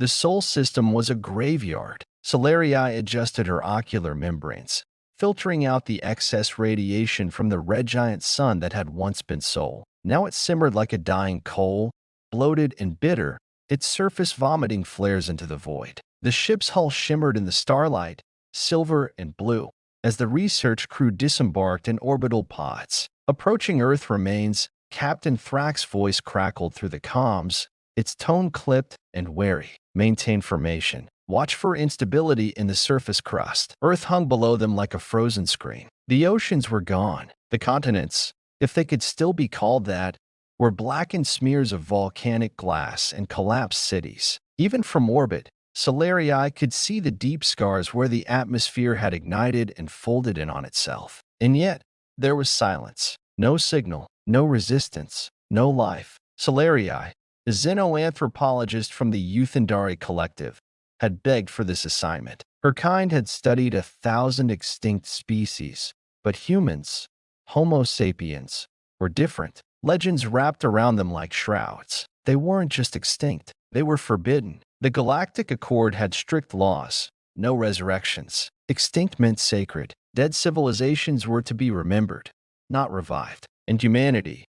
The Sol system was a graveyard. Solarii adjusted her ocular membranes, filtering out the excess radiation from the red giant sun that had once been Sol. Now it simmered like a dying coal, bloated and bitter, its surface vomiting flares into the void. The ship's hull shimmered in the starlight, silver and blue, as the research crew disembarked in orbital pods. Approaching Earth remains, Captain Thrack's voice crackled through the comms, its tone clipped and wary. Maintain formation. Watch for instability in the surface crust. Earth hung below them like a frozen screen. The oceans were gone. The continents, if they could still be called that, were blackened smears of volcanic glass and collapsed cities. Even from orbit, Solarii could see the deep scars where the atmosphere had ignited and folded in on itself. And yet, there was silence. No signal, no resistance, no life. Solarii, a xenoanthropologist from the Euthendari Collective, had begged for this assignment. Her kind had studied 1,000 extinct species, but humans, Homo sapiens, were different. Legends wrapped around them like shrouds. They weren't just extinct, they were forbidden. The Galactic Accord had strict laws, no resurrections. Extinct meant sacred. Dead civilizations were to be remembered, not revived. And humanity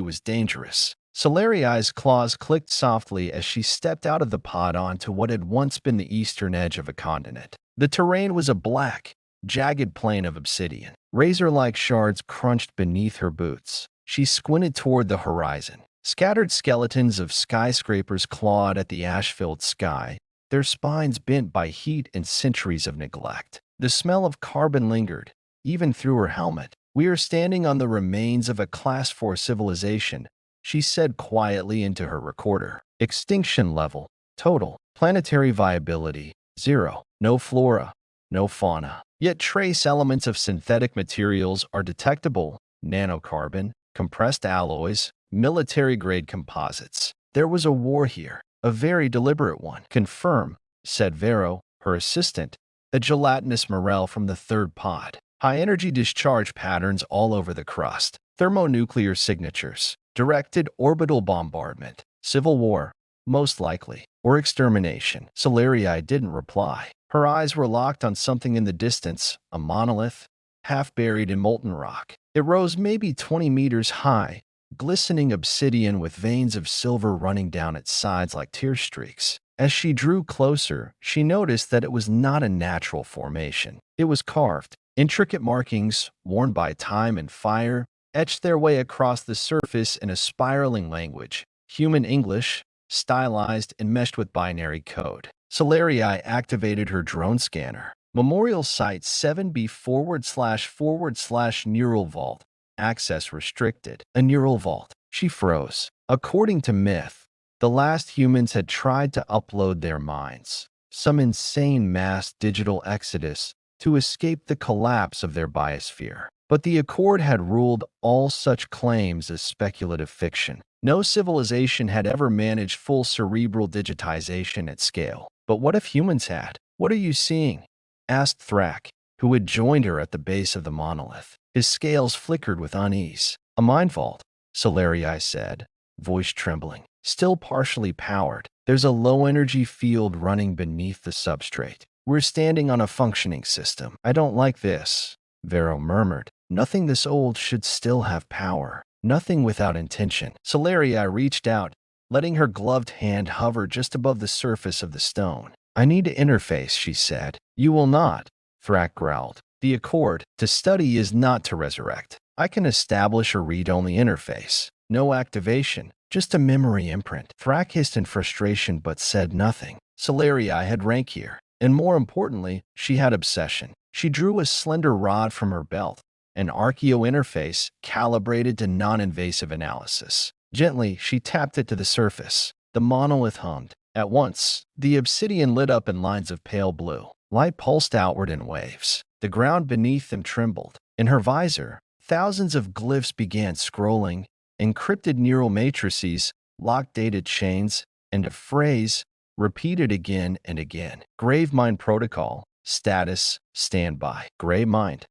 was dangerous. Solarii's claws clicked softly as she stepped out of the pod onto what had once been the eastern edge of a continent. The terrain was a black, jagged plain of obsidian. Razor-like shards crunched beneath her boots. She squinted toward the horizon. Scattered skeletons of skyscrapers clawed at the ash-filled sky, their spines bent by heat and centuries of neglect. The smell of carbon lingered, even through her helmet. "We are standing on the remains of a Class 4 civilization," she said quietly into her recorder. "Extinction level, total. Planetary viability, 0. No flora, no fauna. Yet trace elements of synthetic materials are detectable: nanocarbon, compressed alloys, military-grade composites. There was a war here, a very deliberate one." "Confirm," said Vero, her assistant, a gelatinous morel from the third pod. "High-energy discharge patterns all over the crust. Thermonuclear signatures. Directed orbital bombardment. Civil war, most likely, or extermination." Solarii didn't reply. Her eyes were locked on something in the distance, a monolith, half buried in molten rock. It rose maybe 20 meters high, glistening obsidian with veins of silver running down its sides like tear streaks. As she drew closer, she noticed that it was not a natural formation. It was carved. Intricate markings, worn by time and fire, etched their way across the surface in a spiraling language. Human English, stylized and meshed with binary code. Solarii activated her drone scanner. Memorial Site 7B///neural vault. Access restricted. A neural vault. She froze. According to myth, the last humans had tried to upload their minds, some insane mass digital exodus, to escape the collapse of their biosphere. But the Accord had ruled all such claims as speculative fiction. No civilization had ever managed full cerebral digitization at scale. But what if humans had? "What are you seeing?" asked Thrack, who had joined her at the base of the monolith. His scales flickered with unease. "A mind vault," Solarii said, voice trembling. "Still partially powered. There's a low-energy field running beneath the substrate. We're standing on a functioning system." "I don't like this," Vero murmured. "Nothing this old should still have power. Nothing without intention." Solarii reached out, letting her gloved hand hover just above the surface of the stone. "I need to interface," she said. "You will not," Thrack growled. "The Accord, to study is not to resurrect. I can establish a read-only interface. No activation, just a memory imprint." Thrack hissed in frustration but said nothing. Solarii had rank here, and more importantly, she had obsession. She drew a slender rod from her belt, an archeo interface calibrated to non-invasive analysis. Gently, she tapped it to the surface. The monolith hummed. At once, the obsidian lit up in lines of pale blue. Light pulsed outward in waves. The ground beneath them trembled. In her visor, thousands of glyphs began scrolling, encrypted neural matrices, locked data chains, and a phrase repeated again and again. "Grave Mind Protocol. Status. Standby." "Gray Mind."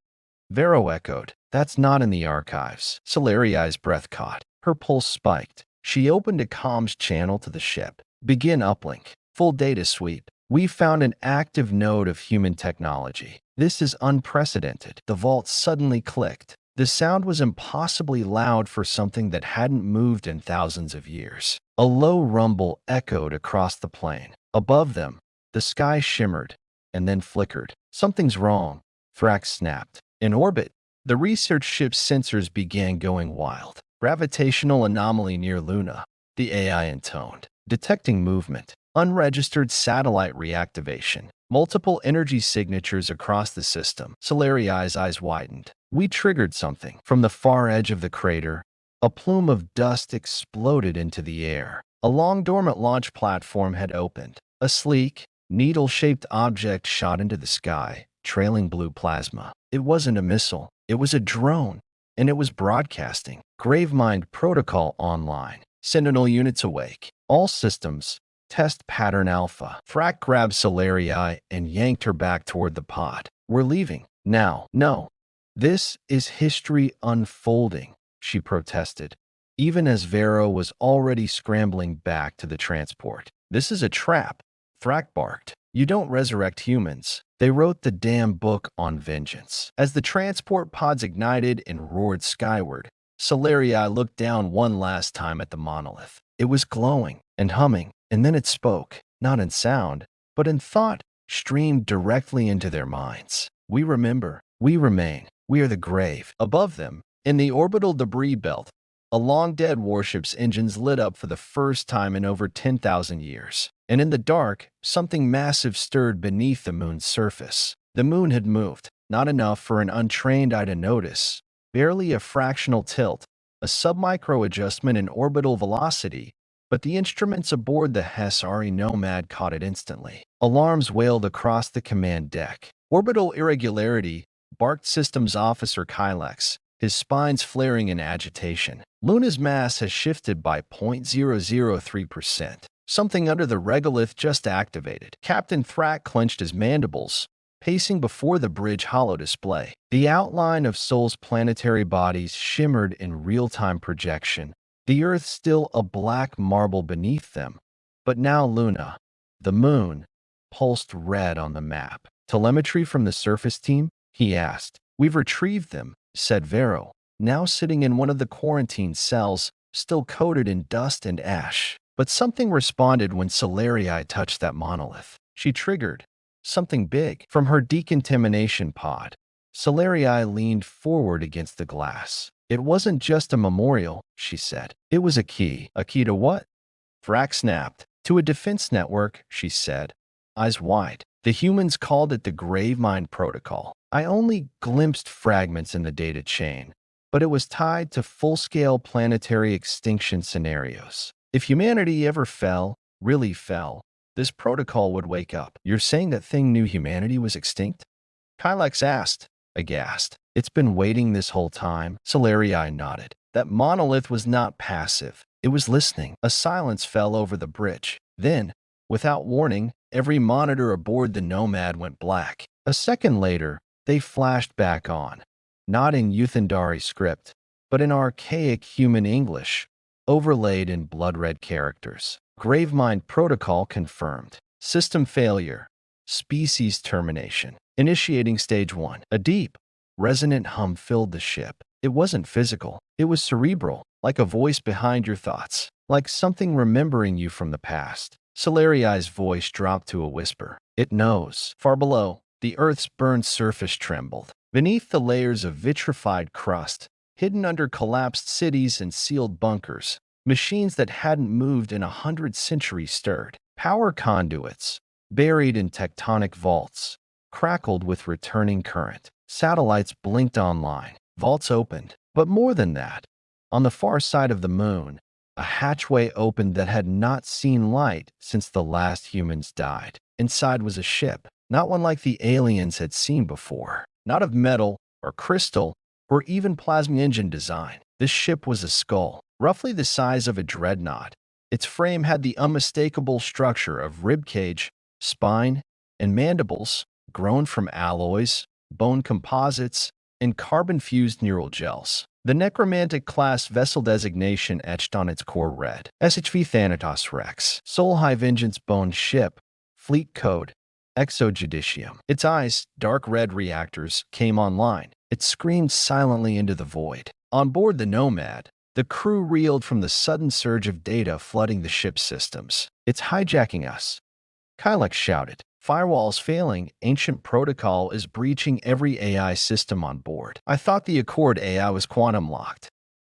Vero echoed. "That's not in the archives." Solarii's breath caught. Her pulse spiked. She opened a comms channel to the ship. "Begin uplink." Full data sweep. We found an active node of human technology. This is unprecedented. The vault suddenly clicked. The sound was impossibly loud for something that hadn't moved in thousands of years. A low rumble echoed across the plain. Above them, the sky shimmered and then flickered. Something's wrong, Thrax snapped. In orbit, the research ship's sensors began going wild. Gravitational anomaly near Luna, the AI intoned. Detecting movement. Unregistered satellite reactivation. Multiple energy signatures across the system. Solari's eyes widened. We triggered something. From the far edge of the crater, a plume of dust exploded into the air. A long dormant launch platform had opened. A sleek, needle-shaped object shot into the sky, trailing blue plasma. It wasn't a missile. It was a drone, and it was broadcasting. Gravemind protocol online. Sentinel units awake. All systems. Test pattern alpha. Thrak grabbed Solarii and yanked her back toward the pod. We're leaving. Now. No. This is history unfolding, she protested, even as Vero was already scrambling back to the transport. This is a trap, Thrak barked. You don't resurrect humans. They wrote the damn book on vengeance. As the transport pods ignited and roared skyward, Solarii looked down one last time at the monolith. It was glowing and humming, and then it spoke, not in sound, but in thought, streamed directly into their minds. We remember. We remain. We are the grave. Above them, in the orbital debris belt, a long-dead warship's engines lit up for the first time in over 10,000 years. And in the dark, something massive stirred beneath the moon's surface. The moon had moved, not enough for an untrained eye to notice, barely a fractional tilt, a submicro adjustment in orbital velocity, but the instruments aboard the HFY Nomad caught it instantly. Alarms wailed across the command deck. Orbital irregularity, barked Systems Officer Kylex, his spines flaring in agitation. Luna's mass has shifted by 0.003%. Something under the regolith just activated. Captain Thrak clenched his mandibles, pacing before the bridge holo display. The outline of Sol's planetary bodies shimmered in real-time projection, the Earth still a black marble beneath them. But now Luna, the moon, pulsed red on the map. Telemetry from the surface team? He asked. We've retrieved them, said Vero, now sitting in one of the quarantine cells, still coated in dust and ash. But something responded when Solarii touched that monolith. She triggered something big from her decontamination pod. Solarii leaned forward against the glass. It wasn't just a memorial, she said. It was a key. A key to what? Thrak snapped. To a defense network, she said, eyes wide. The humans called it the Gravemind Protocol. I only glimpsed fragments in the data chain, but it was tied to full-scale planetary extinction scenarios. If humanity ever fell, really fell, this protocol would wake up. You're saying that thing knew humanity was extinct? Kylex asked, aghast. It's been waiting this whole time. Solarii nodded. That monolith was not passive. It was listening. A silence fell over the bridge. Then, without warning, every monitor aboard the Nomad went black. A second later, they flashed back on, not in Euthendari script, but in archaic human English, overlaid in blood-red characters. Gravemind protocol confirmed. System failure. Species termination. Initiating stage 1. A deep, resonant hum filled the ship. It wasn't physical. It was cerebral, like a voice behind your thoughts, like something remembering you from the past. Solarii's voice dropped to a whisper. It knows. Far below, the Earth's burned surface trembled. Beneath the layers of vitrified crust, hidden under collapsed cities and sealed bunkers, machines that hadn't moved in 100 centuries stirred. Power conduits, buried in tectonic vaults, crackled with returning current. Satellites blinked online. Vaults opened. But more than that, on the far side of the moon, a hatchway opened that had not seen light since the last humans died. Inside was a ship, not one like the aliens had seen before. Not of metal or crystal or even plasma engine design. This ship was a skull, roughly the size of a dreadnought. Its frame had the unmistakable structure of ribcage, spine, and mandibles, grown from alloys, bone composites, and carbon-fused neural gels. The necromantic-class vessel designation etched on its core read, SHV Thanatos Rex, Soul High Vengeance Bone Ship, Fleet Code, Exojudicium. Its eyes, dark red reactors, came online. It screamed silently into the void. On board the Nomad, the crew reeled from the sudden surge of data flooding the ship's systems. "It's hijacking us," Kylek shouted. "Firewalls failing, ancient protocol is breaching every AI system on board. I thought the Accord AI was quantum locked."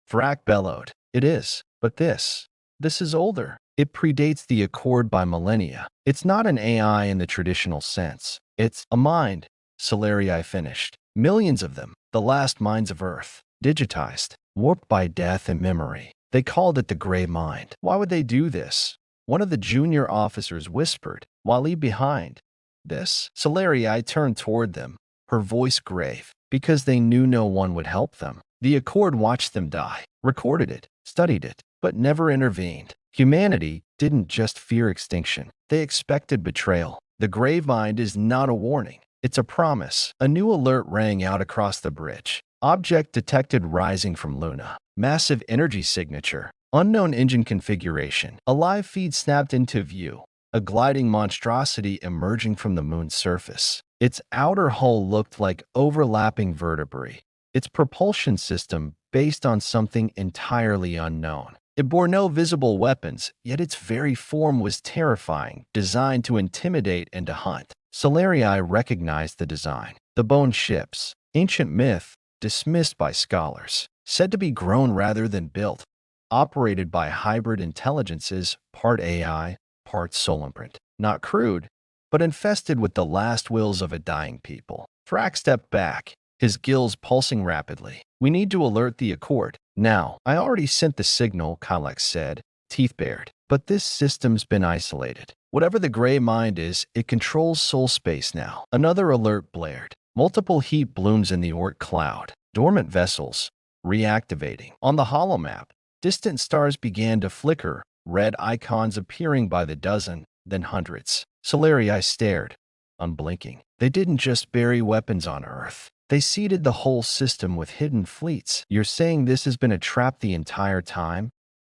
Thrak bellowed. "It is, but this is older. It predates the Accord by millennia. It's not an AI in the traditional sense. It's a mind," Solarii finished. "Millions of them, the last minds of Earth, digitized, warped by death and memory. They called it the Gray Mind." "Why would they do this?" one of the junior officers whispered, while leave behind. "This?" Solarii turned toward them, her voice grave. "Because they knew no one would help them. The Accord watched them die, recorded it, studied it, but never intervened. Humanity didn't just fear extinction. They expected betrayal. The Grave Mind is not a warning. It's a promise." A new alert rang out across the bridge. "Object detected rising from Luna. Massive energy signature. Unknown engine configuration." A live feed snapped into view, a gliding monstrosity emerging from the moon's surface. Its outer hull looked like overlapping vertebrae, its propulsion system based on something entirely unknown. It bore no visible weapons, yet its very form was terrifying, designed to intimidate and to hunt. Solarii recognized the design. The bone ships, ancient myth, dismissed by scholars, said to be grown rather than built, operated by hybrid intelligences, part AI, part soul imprint. Not crude, but infested with the last wills of a dying people. Thrak stepped back, his gills pulsing rapidly. "We need to alert the Accord. Now." "I already sent the signal," Kylek said, teeth bared. "But this system's been isolated. Whatever the Gray Mind is, it controls soul space now." Another alert blared. Multiple heat blooms in the Orc cloud. Dormant vessels, reactivating. On the holomap, distant stars began to flicker, red icons appearing by the dozen, then hundreds. Solarii stared, unblinking. They didn't just bury weapons on Earth. They seeded the whole system with hidden fleets. "You're saying this has been a trap the entire time?"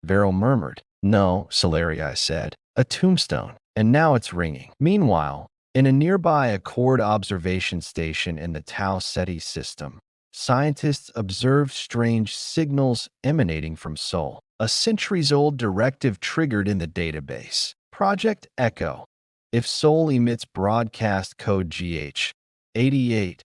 Vero murmured. "No," Solarii said. "A tombstone. And now it's ringing." Meanwhile, in a nearby Accord observation station in the Tau Ceti system, scientists observed strange signals emanating from Sol. A centuries-old directive triggered in the database. Project Echo. If Sol emits broadcast code GH88,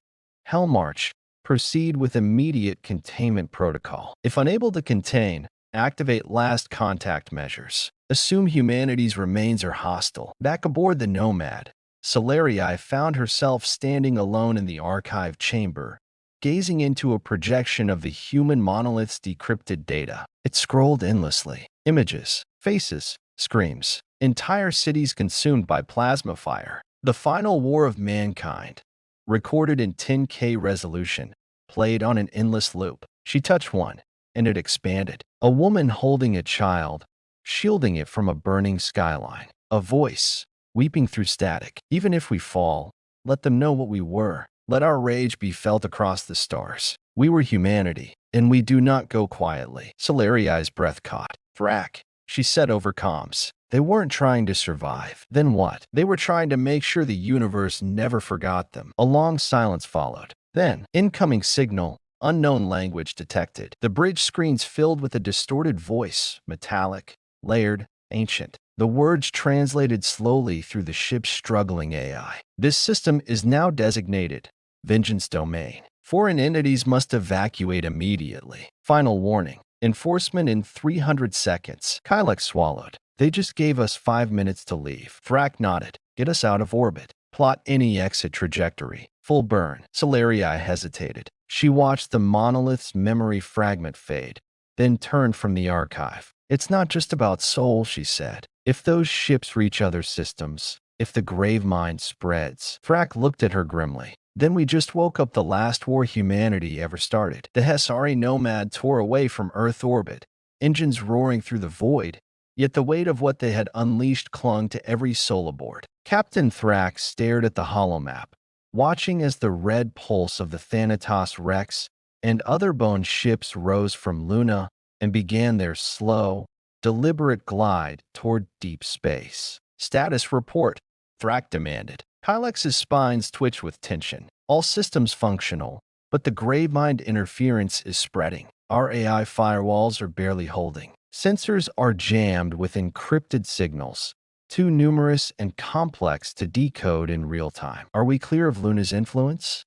Hellmarch, proceed with immediate containment protocol. If unable to contain, activate last contact measures. Assume humanity's remains are hostile. Back aboard the Nomad, Solarii found herself standing alone in the archive chamber, gazing into a projection of the human monolith's decrypted data. It scrolled endlessly. Images, faces, screams. Entire cities consumed by plasma fire. The final war of mankind, recorded in 10K resolution, played on an endless loop. She touched one, and it expanded. A woman holding a child, shielding it from a burning skyline. A voice, weeping through static. "Even if we fall, let them know what we were. Let our rage be felt across the stars. We were humanity, and we do not go quietly." Solarii's breath caught. "Thrak," she said over comms. "They weren't trying to survive." "Then what?" "They were trying to make sure the universe never forgot them." A long silence followed. Then, incoming signal, unknown language detected. The bridge screens filled with a distorted voice, metallic, layered, ancient. The words translated slowly through the ship's struggling AI. "This system is now designated Vengeance Domain. Foreign entities must evacuate immediately. Final warning. Enforcement in 300 seconds." Kylek swallowed. "They just gave us 5 minutes to leave." Thrak nodded. "Get us out of orbit. Plot any exit trajectory. Full burn." Solarii hesitated. She watched the monolith's memory fragment fade, then turned from the archive. "It's not just about Sol," she said. "If those ships reach other systems, if the Grave Mind spreads." Thrak looked at her grimly. "Then we just woke up the last war humanity ever started." The Hesari Nomad tore away from Earth orbit, engines roaring through the void, yet the weight of what they had unleashed clung to every soul aboard. Captain Thrak stared at the holomap, watching as the red pulse of the Thanatos Rex and other bone ships rose from Luna and began their slow, deliberate glide toward deep space. Status report, Thrak demanded. Kylex's spines twitched with tension. All systems functional, but the gravemind interference is spreading. Our AI firewalls are barely holding. Sensors are jammed with encrypted signals, too numerous and complex to decode in real time. Are we clear of Luna's influence?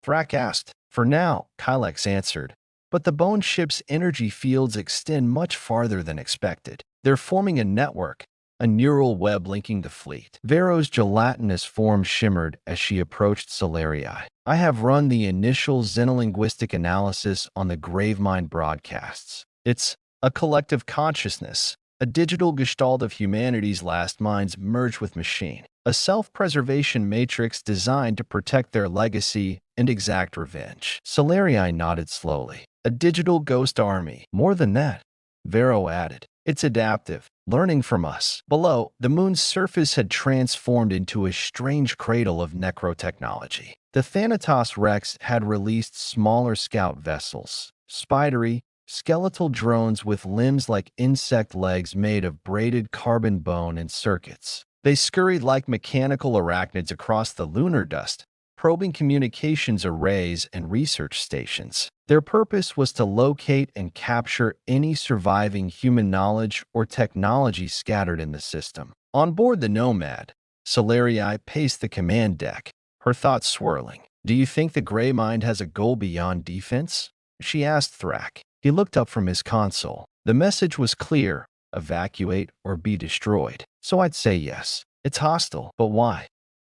Thrak asked. For now, Kylex answered. But the bone ship's energy fields extend much farther than expected. They're forming a network, a neural web linking the fleet. Vero's gelatinous form shimmered as she approached Solarii. I have run the initial xenolinguistic analysis on the Gravemind broadcasts. It's a collective consciousness, a digital gestalt of humanity's last minds merged with machine, a self-preservation matrix designed to protect their legacy and exact revenge. Solarii nodded slowly. A digital ghost army. More than that, Vero added. It's adaptive, learning from us. Below, the moon's surface had transformed into a strange cradle of necrotechnology. The Thanatos Rex had released smaller scout vessels, spidery, skeletal drones with limbs like insect legs made of braided carbon bone and circuits. They scurried like mechanical arachnids across the lunar dust, probing communications arrays and research stations. Their purpose was to locate and capture any surviving human knowledge or technology scattered in the system. On board the Nomad, Solarii paced the command deck, her thoughts swirling. Do you think the Grey Mind has a goal beyond defense? She asked Thrak. He looked up from his console. The message was clear: evacuate or be destroyed. So I'd say yes. It's hostile, but why?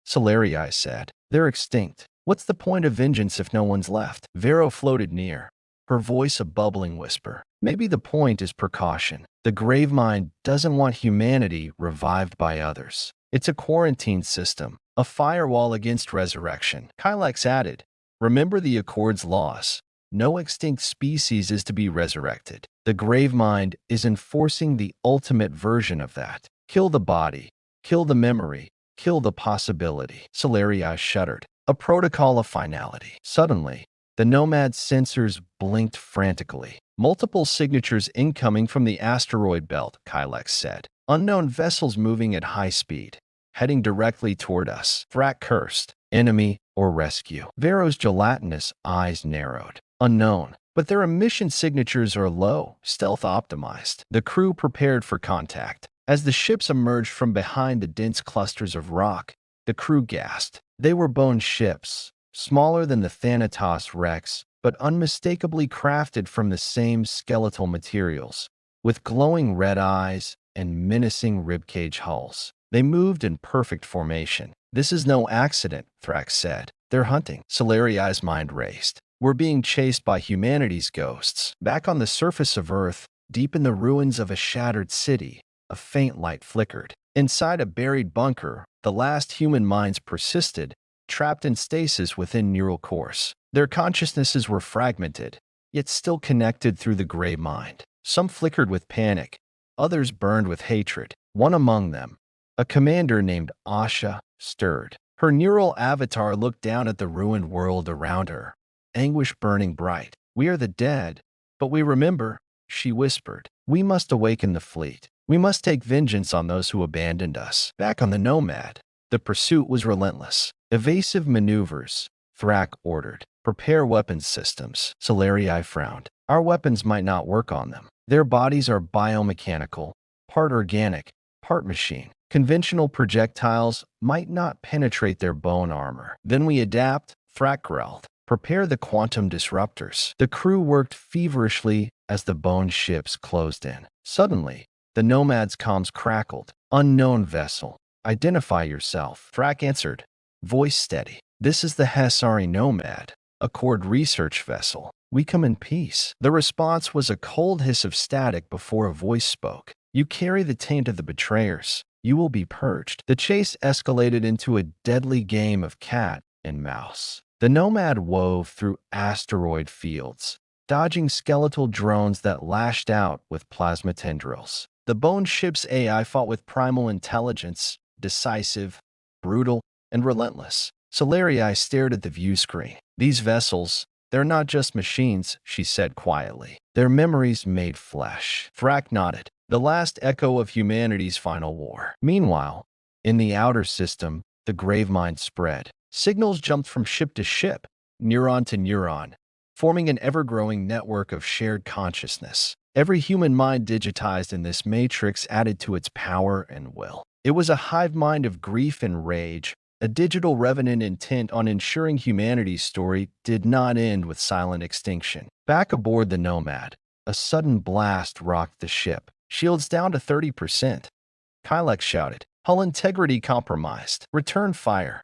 Solarii said. They're extinct. What's the point of vengeance if no one's left? Vero floated near, her voice a bubbling whisper. Maybe the point is precaution. The Gravemind doesn't want humanity revived by others. It's a quarantine system, a firewall against resurrection. Kylex added, remember the Accord's laws. No extinct species is to be resurrected. The Gravemind is enforcing the ultimate version of that. Kill the body, kill the memory, kill the possibility. Solarii shuddered. A protocol of finality. Suddenly, the Nomad's sensors blinked frantically. Multiple signatures incoming from the asteroid belt, Kylex said. Unknown vessels moving at high speed, heading directly toward us. Thrak cursed. Enemy or rescue. Vero's gelatinous eyes narrowed. Unknown, but their emission signatures are low, stealth optimized. The crew prepared for contact. As the ships emerged from behind the dense clusters of rock, the crew gasped. They were bone ships, smaller than the Thanatos Rex, but unmistakably crafted from the same skeletal materials, with glowing red eyes and menacing ribcage hulls. They moved in perfect formation. This is no accident, Thrak said. They're hunting. Solarii's mind raced. We're being chased by humanity's ghosts. Back on the surface of Earth, deep in the ruins of a shattered city, a faint light flickered. Inside a buried bunker, the last human minds persisted, trapped in stasis within neural cores. Their consciousnesses were fragmented, yet still connected through the gray mind. Some flickered with panic, others burned with hatred. One among them, a commander named Asha, stirred. Her neural avatar looked down at the ruined world around her, anguish burning bright. We are the dead, but we remember, she whispered. We must awaken the fleet. We must take vengeance on those who abandoned us. Back on the Nomad, the pursuit was relentless. Evasive maneuvers, Thrak ordered. Prepare weapons systems. Solarii frowned. Our weapons might not work on them. Their bodies are biomechanical, part organic, part machine. Conventional projectiles might not penetrate their bone armor. Then we adapt, Thrak growled. Prepare the quantum disruptors. The crew worked feverishly as the bone ships closed in. Suddenly, the Nomad's comms crackled. Unknown vessel. Identify yourself. Thrak answered, voice steady. This is the Hesari Nomad, Accord research vessel. We come in peace. The response was a cold hiss of static before a voice spoke. You carry the taint of the betrayers. You will be purged. The chase escalated into a deadly game of cat and mouse. The Nomad wove through asteroid fields, dodging skeletal drones that lashed out with plasma tendrils. The bone ship's AI fought with primal intelligence, decisive, brutal, and relentless. Solarii stared at the view screen. These vessels, They're not just machines, she said quietly. They're memories made flesh. Thrak nodded. The last echo of humanity's final war. Meanwhile, in the outer system, the gravemind spread. Signals jumped from ship to ship, neuron to neuron, forming an ever-growing network of shared consciousness. Every human mind digitized in this matrix added to its power and will. It was a hive mind of grief and rage, a digital revenant intent on ensuring humanity's story did not end with silent extinction. Back aboard the Nomad, a sudden blast rocked the ship. Shields down to 30%. Kylek shouted. Hull integrity compromised. Return fire.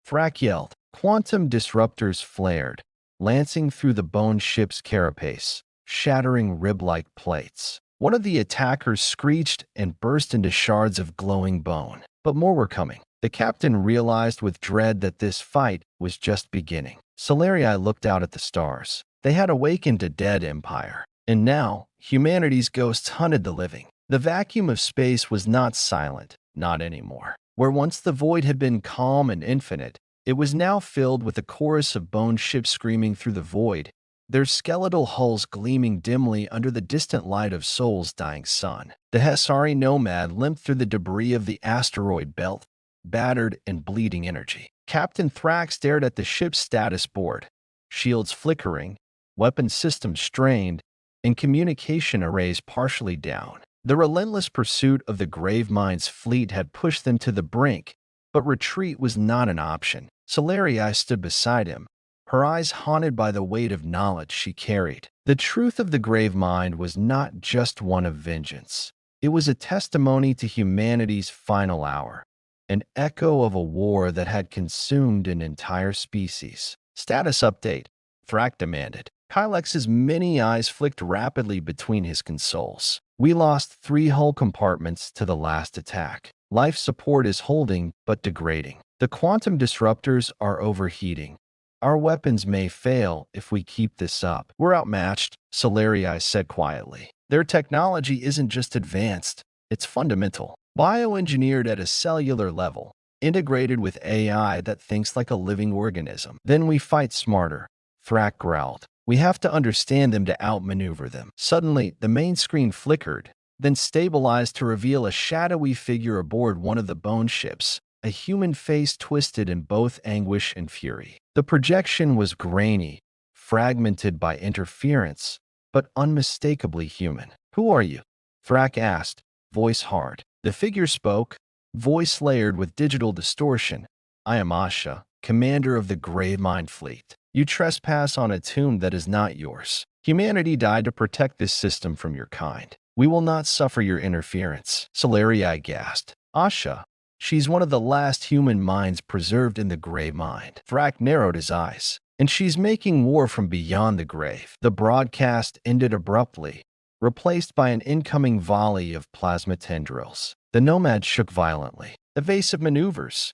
Thrak yelled. Quantum disruptors flared, lancing through the bone ship's carapace, shattering rib-like plates. One of the attackers screeched and burst into shards of glowing bone. But more were coming. The captain realized with dread that this fight was just beginning. Solarii looked out at the stars. They had awakened a dead empire. And now, humanity's ghosts hunted the living. The vacuum of space was not silent, not anymore. Where once the void had been calm and infinite, it was now filled with a chorus of bone ships screaming through the void, their skeletal hulls gleaming dimly under the distant light of Sol's dying sun. The Hesari Nomad limped through the debris of the asteroid belt, battered and bleeding energy. Captain Thrak stared at the ship's status board, shields flickering, weapon systems strained, and communication arrays partially down. The relentless pursuit of the Gravemind's fleet had pushed them to the brink, but retreat was not an option. Solarii stood beside him, her eyes haunted by the weight of knowledge she carried. The truth of the Gravemind was not just one of vengeance. It was a testimony to humanity's final hour, an echo of a war that had consumed an entire species. Status update, Thrak demanded. Kylex's many eyes flicked rapidly between his consoles. We lost 3 hull compartments to the last attack. Life support is holding, but degrading. The quantum disruptors are overheating. Our weapons may fail if we keep this up. We're outmatched, Solarii said quietly. Their technology isn't just advanced, it's fundamental. Bioengineered at a cellular level, integrated with AI that thinks like a living organism. Then we fight smarter, Thrak growled. We have to understand them to outmaneuver them. Suddenly, the main screen flickered, then stabilized to reveal a shadowy figure aboard one of the bone ships, a human face twisted in both anguish and fury. The projection was grainy, fragmented by interference, but unmistakably human. Who are you? Thrak asked, voice hard. The figure spoke, voice layered with digital distortion. I am Asha, commander of the Gravemind fleet. You trespass on a tomb that is not yours. Humanity died to protect this system from your kind. We will not suffer your interference. Solarii gasped. Asha, she's one of the last human minds preserved in the Gravemind. Thrak narrowed his eyes. And she's making war from beyond the grave. The broadcast ended abruptly, replaced by an incoming volley of plasma tendrils. The Nomad shook violently. Evasive maneuvers.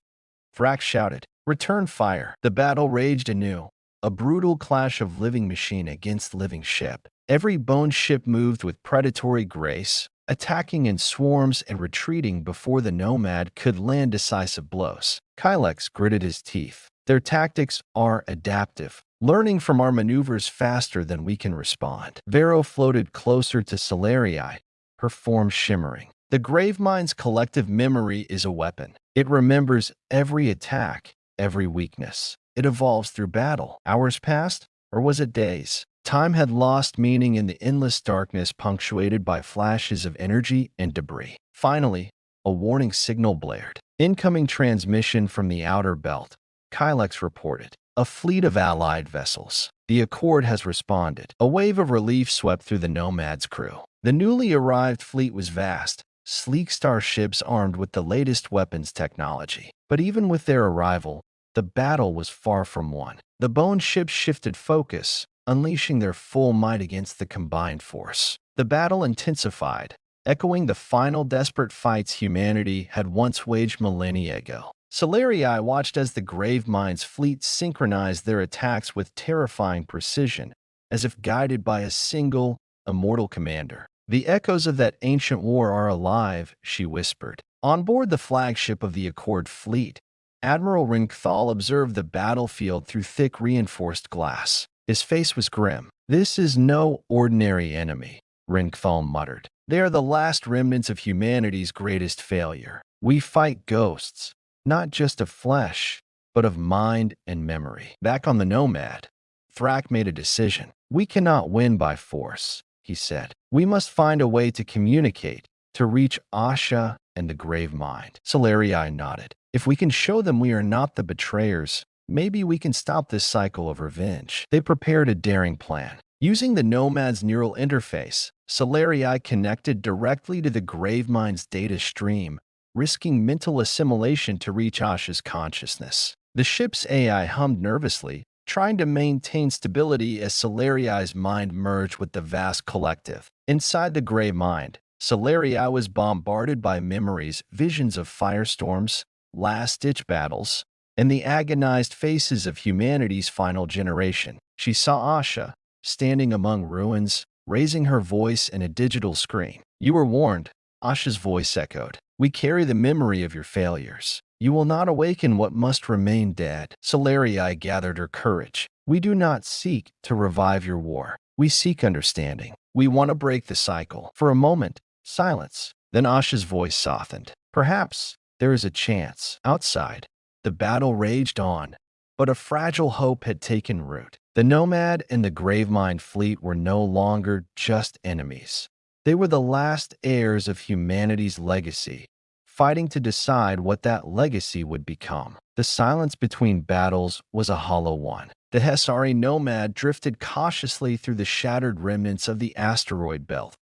Thrak shouted. Return fire. The battle raged anew. A brutal clash of living machine against living ship. Every bone ship moved with predatory grace, attacking in swarms and retreating before the Nomad could land decisive blows. Kylex gritted his teeth. Their tactics are adaptive, learning from our maneuvers faster than we can respond. Vero floated closer to Solarii, her form shimmering. The Gravemind's collective memory is a weapon. It remembers every attack, every weakness. It evolves through battle. Hours passed, or was it days? Time had lost meaning in the endless darkness punctuated by flashes of energy and debris. Finally, a warning signal blared. Incoming transmission from the outer belt. Kylex reported. A fleet of allied vessels. The Accord has responded. A wave of relief swept through the Nomad's crew. The newly arrived fleet was vast, sleek starships armed with the latest weapons technology. But even with their arrival, the battle was far from won. The bone ships shifted focus, unleashing their full might against the combined force. The battle intensified, echoing the final desperate fights humanity had once waged millennia ago. Solarii watched as the Gravemind's fleet synchronized their attacks with terrifying precision, as if guided by a single, immortal commander. The echoes of that ancient war are alive, she whispered. On board the flagship of the Accord fleet, Admiral Ringthal observed the battlefield through thick reinforced glass. His face was grim. "This is no ordinary enemy," Ringfall muttered. "They are the last remnants of humanity's greatest failure. We fight ghosts, not just of flesh, but of mind and memory." Back on the Nomad, Thrak made a decision. "We cannot win by force," he said. "We must find a way to communicate, to reach Asha and the Grave Mind." Solarii nodded. "If we can show them we are not the betrayers, maybe we can stop this cycle of revenge." They prepared a daring plan. Using the Nomad's neural interface, Solarii connected directly to the Gravemind's data stream, risking mental assimilation to reach Asha's consciousness. The ship's AI hummed nervously, trying to maintain stability as Solarii's mind merged with the vast collective. Inside the Grave Mind, Solarii was bombarded by memories, visions of firestorms, last-ditch battles, and the agonized faces of humanity's final generation. She saw Asha, standing among ruins, raising her voice in a digital screen. "You were warned," Asha's voice echoed. "We carry the memory of your failures. You will not awaken what must remain dead." Solarii gathered her courage. "We do not seek to revive your war. We seek understanding. We want to break the cycle." For a moment, silence. Then Asha's voice softened. "Perhaps there is a chance." Outside, the battle raged on, but a fragile hope had taken root. The Nomad and the Gravemind fleet were no longer just enemies. They were the last heirs of humanity's legacy, fighting to decide what that legacy would become. The silence between battles was a hollow one. The Hesari Nomad drifted cautiously through the shattered remnants of the asteroid belt,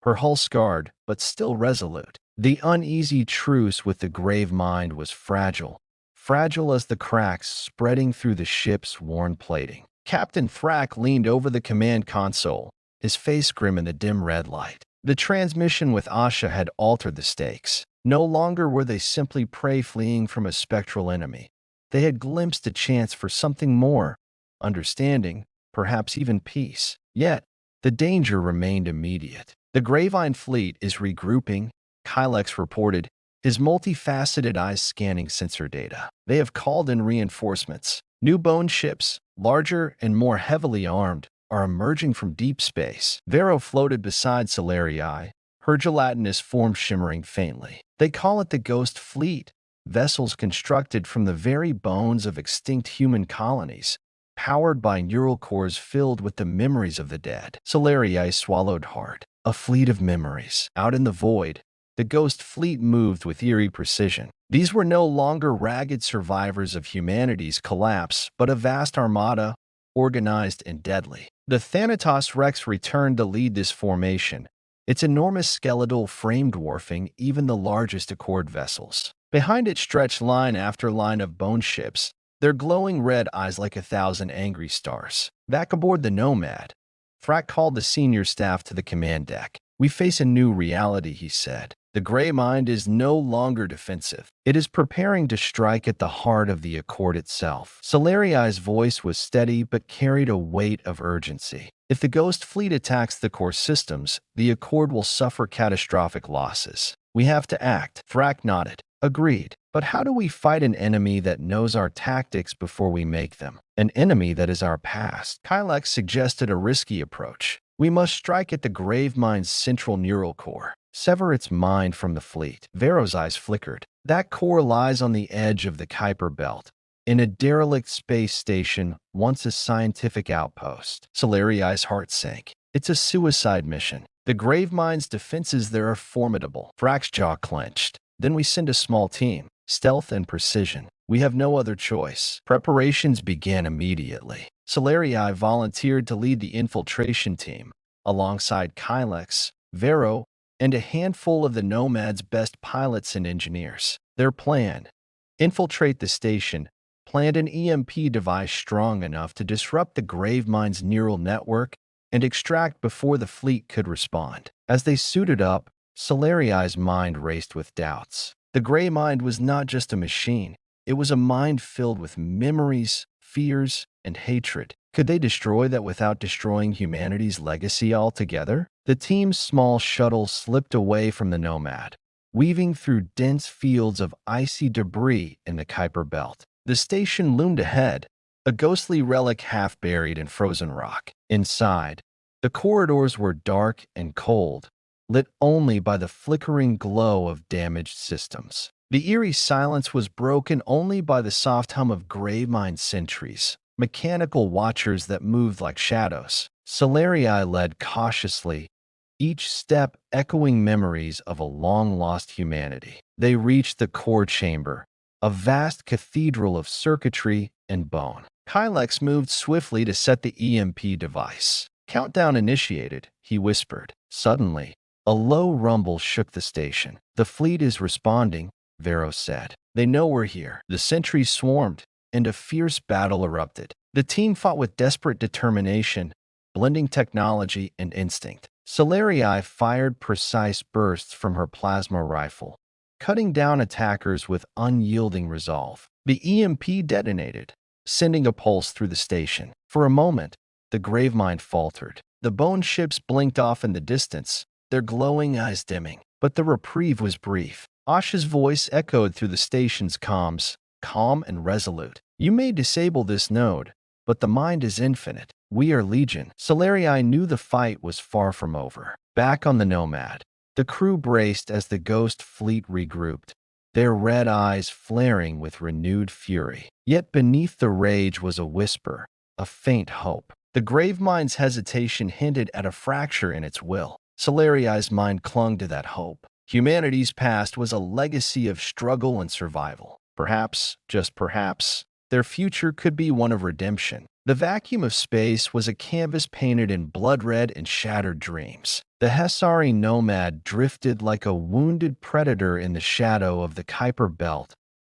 her hull scarred but still resolute. The uneasy truce with the Gravemind was fragile as the cracks spreading through the ship's worn plating. Captain Thrak leaned over the command console, his face grim in the dim red light. The transmission with Asha had altered the stakes. No longer were they simply prey fleeing from a spectral enemy. They had glimpsed a chance for something more, understanding, perhaps even peace. Yet, the danger remained immediate. "The Gravine fleet is regrouping," Kylex reported, his multifaceted eyes scanning sensor data. "They have called in reinforcements. New bone ships, larger and more heavily armed, are emerging from deep space." Vero floated beside Solarii, her gelatinous form shimmering faintly. "They call it the Ghost Fleet, vessels constructed from the very bones of extinct human colonies, powered by neural cores filled with the memories of the dead." Solarii swallowed hard. A fleet of memories. Out in the void, the Ghost Fleet moved with eerie precision. These were no longer ragged survivors of humanity's collapse, but a vast armada, organized and deadly. The Thanatos Rex returned to lead this formation, its enormous skeletal frame dwarfing even the largest Accord vessels. Behind it stretched line after line of bone ships, their glowing red eyes like 1,000 angry stars. Back aboard the Nomad, Thrak called the senior staff to the command deck. "We face a new reality," he said. "The Grey Mind is no longer defensive. It is preparing to strike at the heart of the Accord itself." Solarii's voice was steady but carried a weight of urgency. "If the Ghost Fleet attacks the core systems, the Accord will suffer catastrophic losses. We have to act." Thrak nodded. "Agreed. But how do we fight an enemy that knows our tactics before we make them? An enemy that is our past?" Kylex suggested a risky approach. "We must strike at the Gravemind's central neural core. Sever its mind from the fleet." Vero's eyes flickered. "That core lies on the edge of the Kuiper Belt, in a derelict space station, once a scientific outpost." Solarii's heart sank. "It's a suicide mission. The Gravemind's defenses there are formidable." Thrak's jaw clenched. "Then we send a small team. Stealth and precision. We have no other choice." Preparations began immediately. Solarii volunteered to lead the infiltration team, alongside Kylex, Vero, and a handful of the Nomad's best pilots and engineers. Their plan: infiltrate the station, plant an EMP device strong enough to disrupt the Gravemind's neural network, and extract before the fleet could respond. As they suited up, Solarii's mind raced with doubts. The Grey Mind was not just a machine. It was a mind filled with memories, fears, and hatred. Could they destroy that without destroying humanity's legacy altogether? The team's small shuttle slipped away from the Nomad, weaving through dense fields of icy debris in the Kuiper Belt. The station loomed ahead, a ghostly relic half buried in frozen rock. Inside, the corridors were dark and cold, lit only by the flickering glow of damaged systems. The eerie silence was broken only by the soft hum of grave-mine sentries, mechanical watchers that moved like shadows. Solarii led cautiously, each step echoing memories of a long-lost humanity. They reached the core chamber, a vast cathedral of circuitry and bone. Kylex moved swiftly to set the EMP device. Countdown initiated, he whispered. Suddenly, a low rumble shook the station. The fleet is responding, Vero said. They know we're here. The sentries swarmed, and a fierce battle erupted. The team fought with desperate determination, blending technology and instinct. Solarii fired precise bursts from her plasma rifle, cutting down attackers with unyielding resolve. The EMP detonated, sending a pulse through the station. For a moment, the gravemind faltered. The bone ships blinked off in the distance, their glowing eyes dimming. But the reprieve was brief. Asha's voice echoed through the station's comms, calm and resolute. You may disable this node, but the mind is infinite. We are Legion. Solarii knew the fight was far from over. Back on the Nomad, the crew braced as the ghost fleet regrouped, their red eyes flaring with renewed fury. Yet beneath the rage was a whisper, a faint hope. The gravemind's hesitation hinted at a fracture in its will. Solarii's mind clung to that hope. Humanity's past was a legacy of struggle and survival. Perhaps, just perhaps, their future could be one of redemption. The vacuum of space was a canvas painted in blood-red and shattered dreams. The Hessari Nomad drifted like a wounded predator in the shadow of the Kuiper Belt,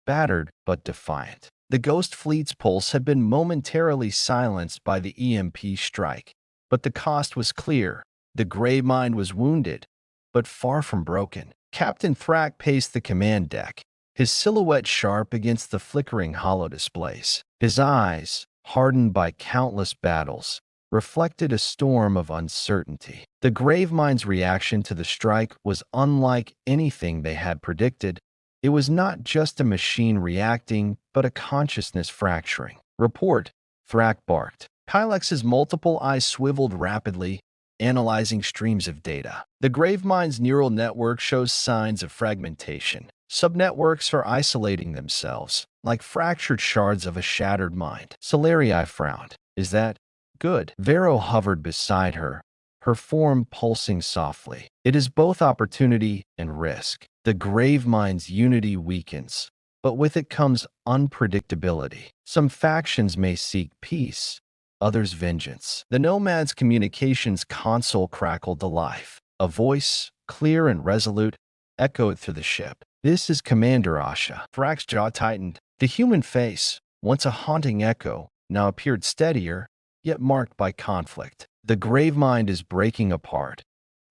battered but defiant. The Ghost Fleet's pulse had been momentarily silenced by the EMP strike, but the cost was clear. The Gravemind was wounded, but far from broken. Captain Thrak paced the command deck, his silhouette sharp against the flickering holodisplays. His eyes, hardened by countless battles, reflected a storm of uncertainty. The Gravemind's reaction to the strike was unlike anything they had predicted. It was not just a machine reacting, but a consciousness fracturing. Report, Thrak barked. Kylex's multiple eyes swiveled rapidly, analyzing streams of data. The Gravemind's neural network shows signs of fragmentation. Subnetworks are isolating themselves, like fractured shards of a shattered mind. Solarii frowned. Is that good? Vero hovered beside her, her form pulsing softly. It is both opportunity and risk. The Gravemind's unity weakens, but with it comes unpredictability. Some factions may seek peace, others vengeance. The Nomad's communications console crackled to life. A voice, clear and resolute, echoed through the ship. This is Commander Asha. Thrak's jaw tightened. The human face, once a haunting echo, now appeared steadier, yet marked by conflict. The Gravemind is breaking apart.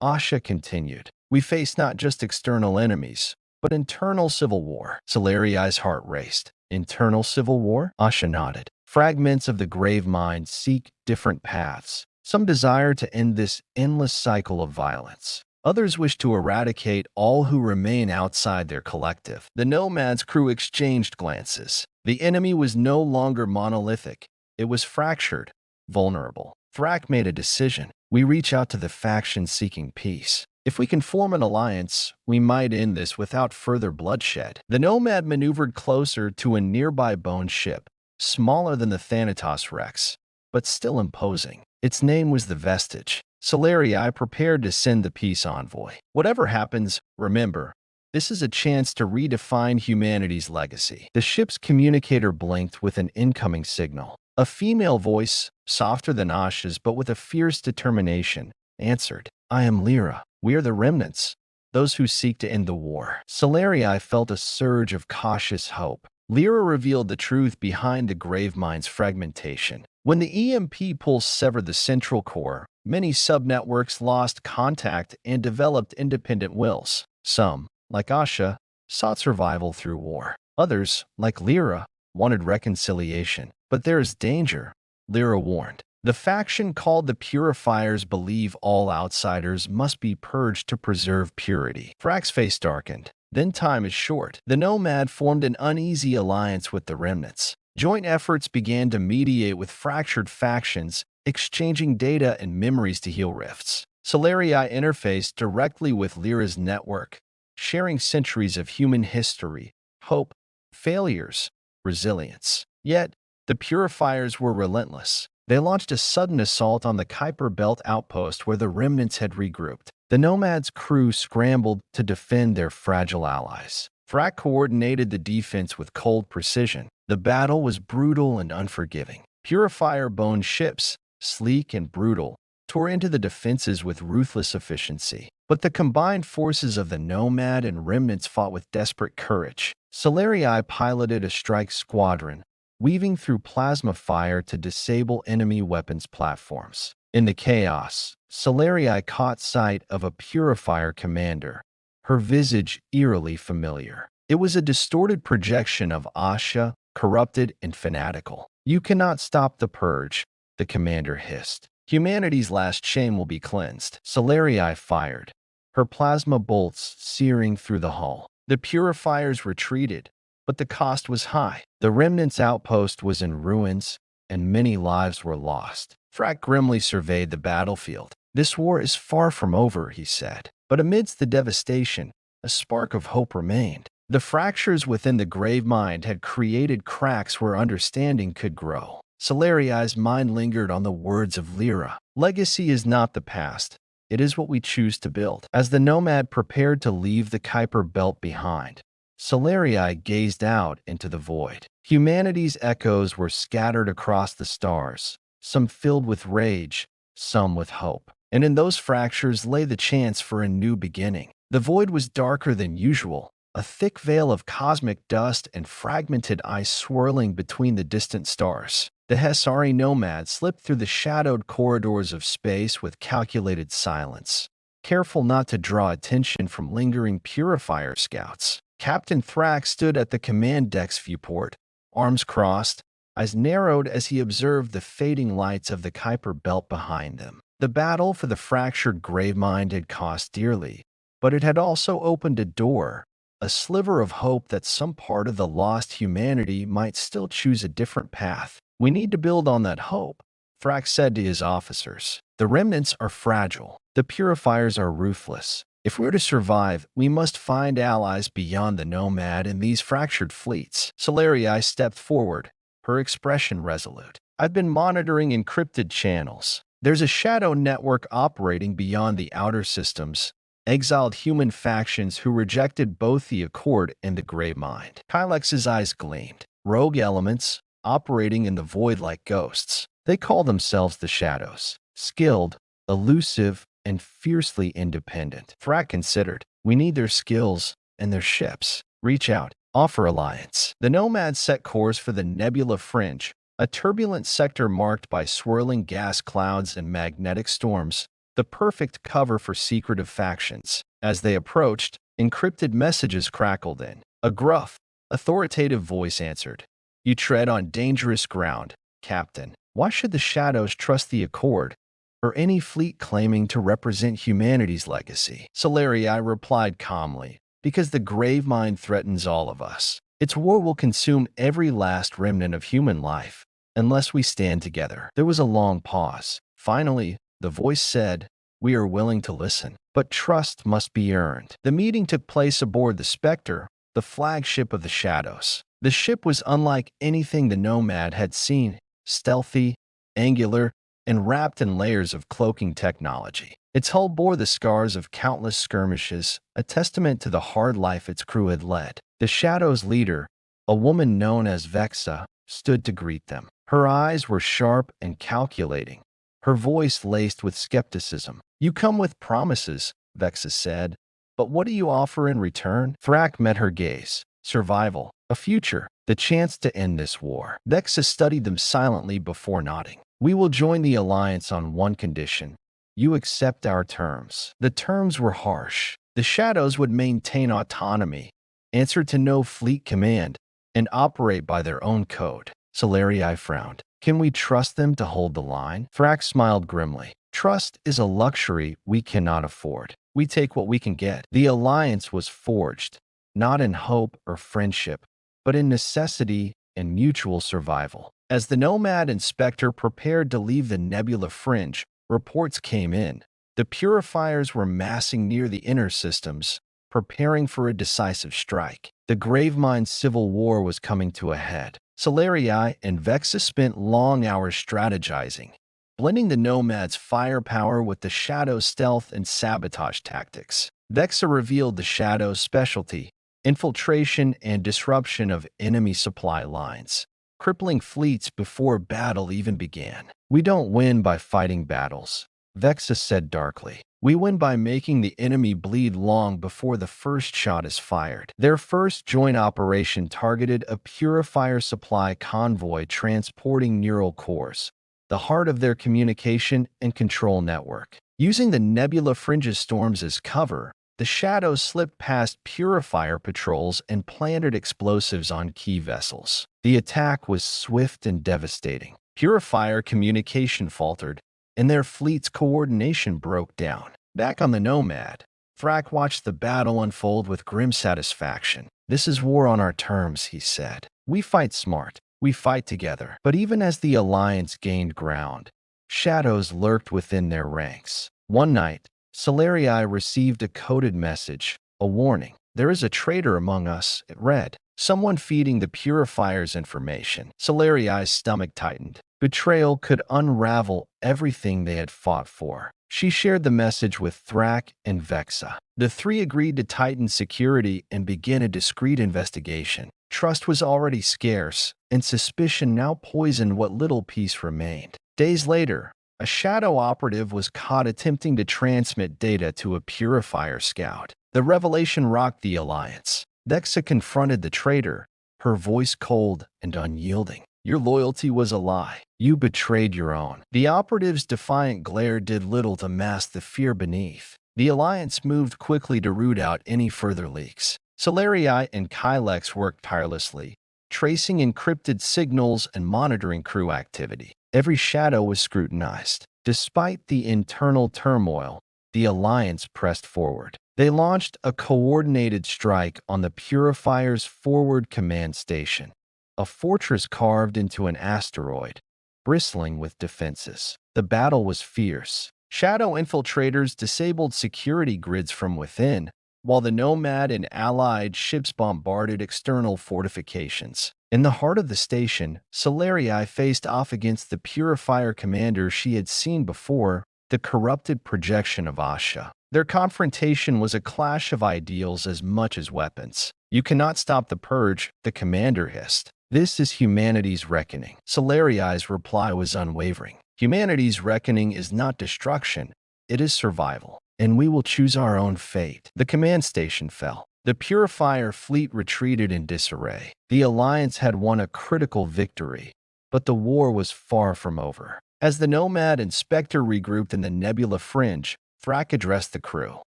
Asha continued. We face not just external enemies, but internal civil war. Solarii's heart raced. Internal civil war? Asha nodded. Fragments of the Gravemind seek different paths. Some desire to end this endless cycle of violence. Others wish to eradicate all who remain outside their collective. The Nomad's crew exchanged glances. The enemy was no longer monolithic. It was fractured, vulnerable. Thrak made a decision. We reach out to the factions seeking peace. If we can form an alliance, we might end this without further bloodshed. The Nomad maneuvered closer to a nearby bone ship, smaller than the Thanatos Rex, but still imposing. Its name was the Vestige. Solarii prepared to send the peace envoy. Whatever happens, remember, this is a chance to redefine humanity's legacy. The ship's communicator blinked with an incoming signal. A female voice, softer than Asha's but with a fierce determination, answered. I am Lyra. We are the remnants, those who seek to end the war. Solarii felt a surge of cautious hope. Lyra revealed the truth behind the Gravemind's fragmentation. When the EMP pulse severed the central core, many subnetworks lost contact and developed independent wills. Some, like Asha, sought survival through war. Others, like Lyra, wanted reconciliation. But there is danger, Lyra warned. The faction called the Purifiers believe all outsiders must be purged to preserve purity. Thrak's face darkened. Then time is short. The Nomad formed an uneasy alliance with the remnants. Joint efforts began to mediate with fractured factions, exchanging data and memories to heal rifts. Solarii interfaced directly with Lyra's network, sharing centuries of human history, hope, failures, resilience. Yet, the Purifiers were relentless. They launched a sudden assault on the Kuiper Belt outpost where the remnants had regrouped. The Nomad's crew scrambled to defend their fragile allies. Thrak coordinated the defense with cold precision. The battle was brutal and unforgiving. Purifier-boned ships, sleek and brutal, tore into the defenses with ruthless efficiency. But the combined forces of the Nomad and Remnants fought with desperate courage. Solarii piloted a strike squadron, weaving through plasma fire to disable enemy weapons platforms. In the chaos, Solarii caught sight of a Purifier commander, her visage eerily familiar. It was a distorted projection of Asha, corrupted and fanatical. "You cannot stop the purge," the commander hissed. "Humanity's last shame will be cleansed." Solarii fired, her plasma bolts searing through the hull. The Purifiers retreated, but the cost was high. The Remnants' outpost was in ruins, and many lives were lost. Thrak grimly surveyed the battlefield. "This war is far from over," he said. But amidst the devastation, a spark of hope remained. The fractures within the Gravemind had created cracks where understanding could grow. Solarii's mind lingered on the words of Lyra. "Legacy is not the past. It is what we choose to build." As the Nomad prepared to leave the Kuiper Belt behind, Solarii gazed out into the void. Humanity's echoes were scattered across the stars, some filled with rage, some with hope. And in those fractures lay the chance for a new beginning. The void was darker than usual, a thick veil of cosmic dust and fragmented ice swirling between the distant stars. The Hesari Nomad slipped through the shadowed corridors of space with calculated silence, careful not to draw attention from lingering Purifier scouts. Captain Thrak stood at the command deck's viewport, arms crossed, eyes narrowed as he observed the fading lights of the Kuiper Belt behind them. The battle for the fractured Gravemind had cost dearly, but it had also opened a door, a sliver of hope that some part of the lost humanity might still choose a different path. "We need to build on that hope," Thrak said to his officers. "The remnants are fragile. The Purifiers are ruthless. If we're to survive, we must find allies beyond the Nomad and these fractured fleets." Solarii stepped forward, her expression resolute. "I've been monitoring encrypted channels. There's a shadow network operating beyond the outer systems, exiled human factions who rejected both the Accord and the Gravemind." Kylex's eyes gleamed. "Rogue elements, operating in the void like ghosts. They call themselves the Shadows. Skilled, elusive, and fiercely independent." Thrak considered. "We need their skills and their ships. Reach out. Offer alliance." The Nomads set course for the Nebula Fringe, a turbulent sector marked by swirling gas clouds and magnetic storms, the perfect cover for secretive factions. As they approached, encrypted messages crackled in. A gruff, authoritative voice answered. "You tread on dangerous ground, Captain. Why should the Shadows trust the Accord, or any fleet claiming to represent humanity's legacy?" Solarii replied calmly, "Because the Gravemind threatens all of us. Its war will consume every last remnant of human life, unless we stand together." There was a long pause. Finally, the voice said, "We are willing to listen, but trust must be earned." The meeting took place aboard the Spectre, the flagship of the Shadows. The ship was unlike anything the Nomad had seen, stealthy, angular, and wrapped in layers of cloaking technology. Its hull bore the scars of countless skirmishes, a testament to the hard life its crew had led. The Shadows' leader, a woman known as Vexa, stood to greet them. Her eyes were sharp and calculating, her voice laced with skepticism. "You come with promises," Vexa said, "but what do you offer in return?" Thrak met her gaze. "Survival, a future, the chance to end this war." Vexa studied them silently before nodding. "We will join the alliance on one condition. You accept our terms." The terms were harsh. The Shadows would maintain autonomy, answer to no fleet command, and operate by their own code. Solarii frowned. "Can we trust them to hold the line?" Thrak smiled grimly. "Trust is a luxury we cannot afford. We take what we can get." The alliance was forged, not in hope or friendship, but in necessity and mutual survival. As the Nomad and Spectre prepared to leave the Nebula Fringe, reports came in. The Purifiers were massing near the inner systems, preparing for a decisive strike. The Gravemind civil war was coming to a head. Solarii and Vexa spent long hours strategizing, blending the Nomad's firepower with the Shadow's stealth and sabotage tactics. Vexa revealed the Shadow's specialty: infiltration and disruption of enemy supply lines, crippling fleets before battle even began. "We don't win by fighting battles," Vexa said darkly. "We win by making the enemy bleed long before the first shot is fired." Their first joint operation targeted a Purifier supply convoy transporting neural cores, the heart of their communication and control network. Using the Nebula Fringe's storms as cover, the Shadows slipped past Purifier patrols and planted explosives on key vessels. The attack was swift and devastating. Purifier communication faltered, and their fleet's coordination broke down. Back on the Nomad, Thrak watched the battle unfold with grim satisfaction. "This is war on our terms," he said. "We fight smart. We fight together." But even as the Alliance gained ground, shadows lurked within their ranks. One night, Solarii received a coded message, a warning. "There is a traitor among us," it read. Someone feeding the Purifiers information. Solarii's stomach tightened. Betrayal could unravel everything they had fought for. She shared the message with Thrak and Vexa. The three agreed to tighten security and begin a discreet investigation. Trust was already scarce, and suspicion now poisoned what little peace remained. Days later, a shadow operative was caught attempting to transmit data to a Purifier scout. The revelation rocked the Alliance. Vexa confronted the traitor, her voice cold and unyielding. "Your loyalty was a lie. You betrayed your own." The operative's defiant glare did little to mask the fear beneath. The Alliance moved quickly to root out any further leaks. Solarii and Kylex worked tirelessly, tracing encrypted signals and monitoring crew activity. Every shadow was scrutinized. Despite the internal turmoil, the Alliance pressed forward. They launched a coordinated strike on the Purifier's forward command station, a fortress carved into an asteroid, bristling with defenses. The battle was fierce. Shadow infiltrators disabled security grids from within, while the Nomad and allied ships bombarded external fortifications. In the heart of the station, Solarii faced off against the Purifier commander she had seen before, the corrupted projection of Asha. Their confrontation was a clash of ideals as much as weapons. "You cannot stop the purge," the commander hissed. "This is humanity's reckoning." Solarii's reply was unwavering. "Humanity's reckoning is not destruction, it is survival, and we will choose our own fate." The command station fell. The Purifier fleet retreated in disarray. The Alliance had won a critical victory, but the war was far from over. As the Nomad and Spectre regrouped in the Nebula Fringe, Thrak addressed the crew.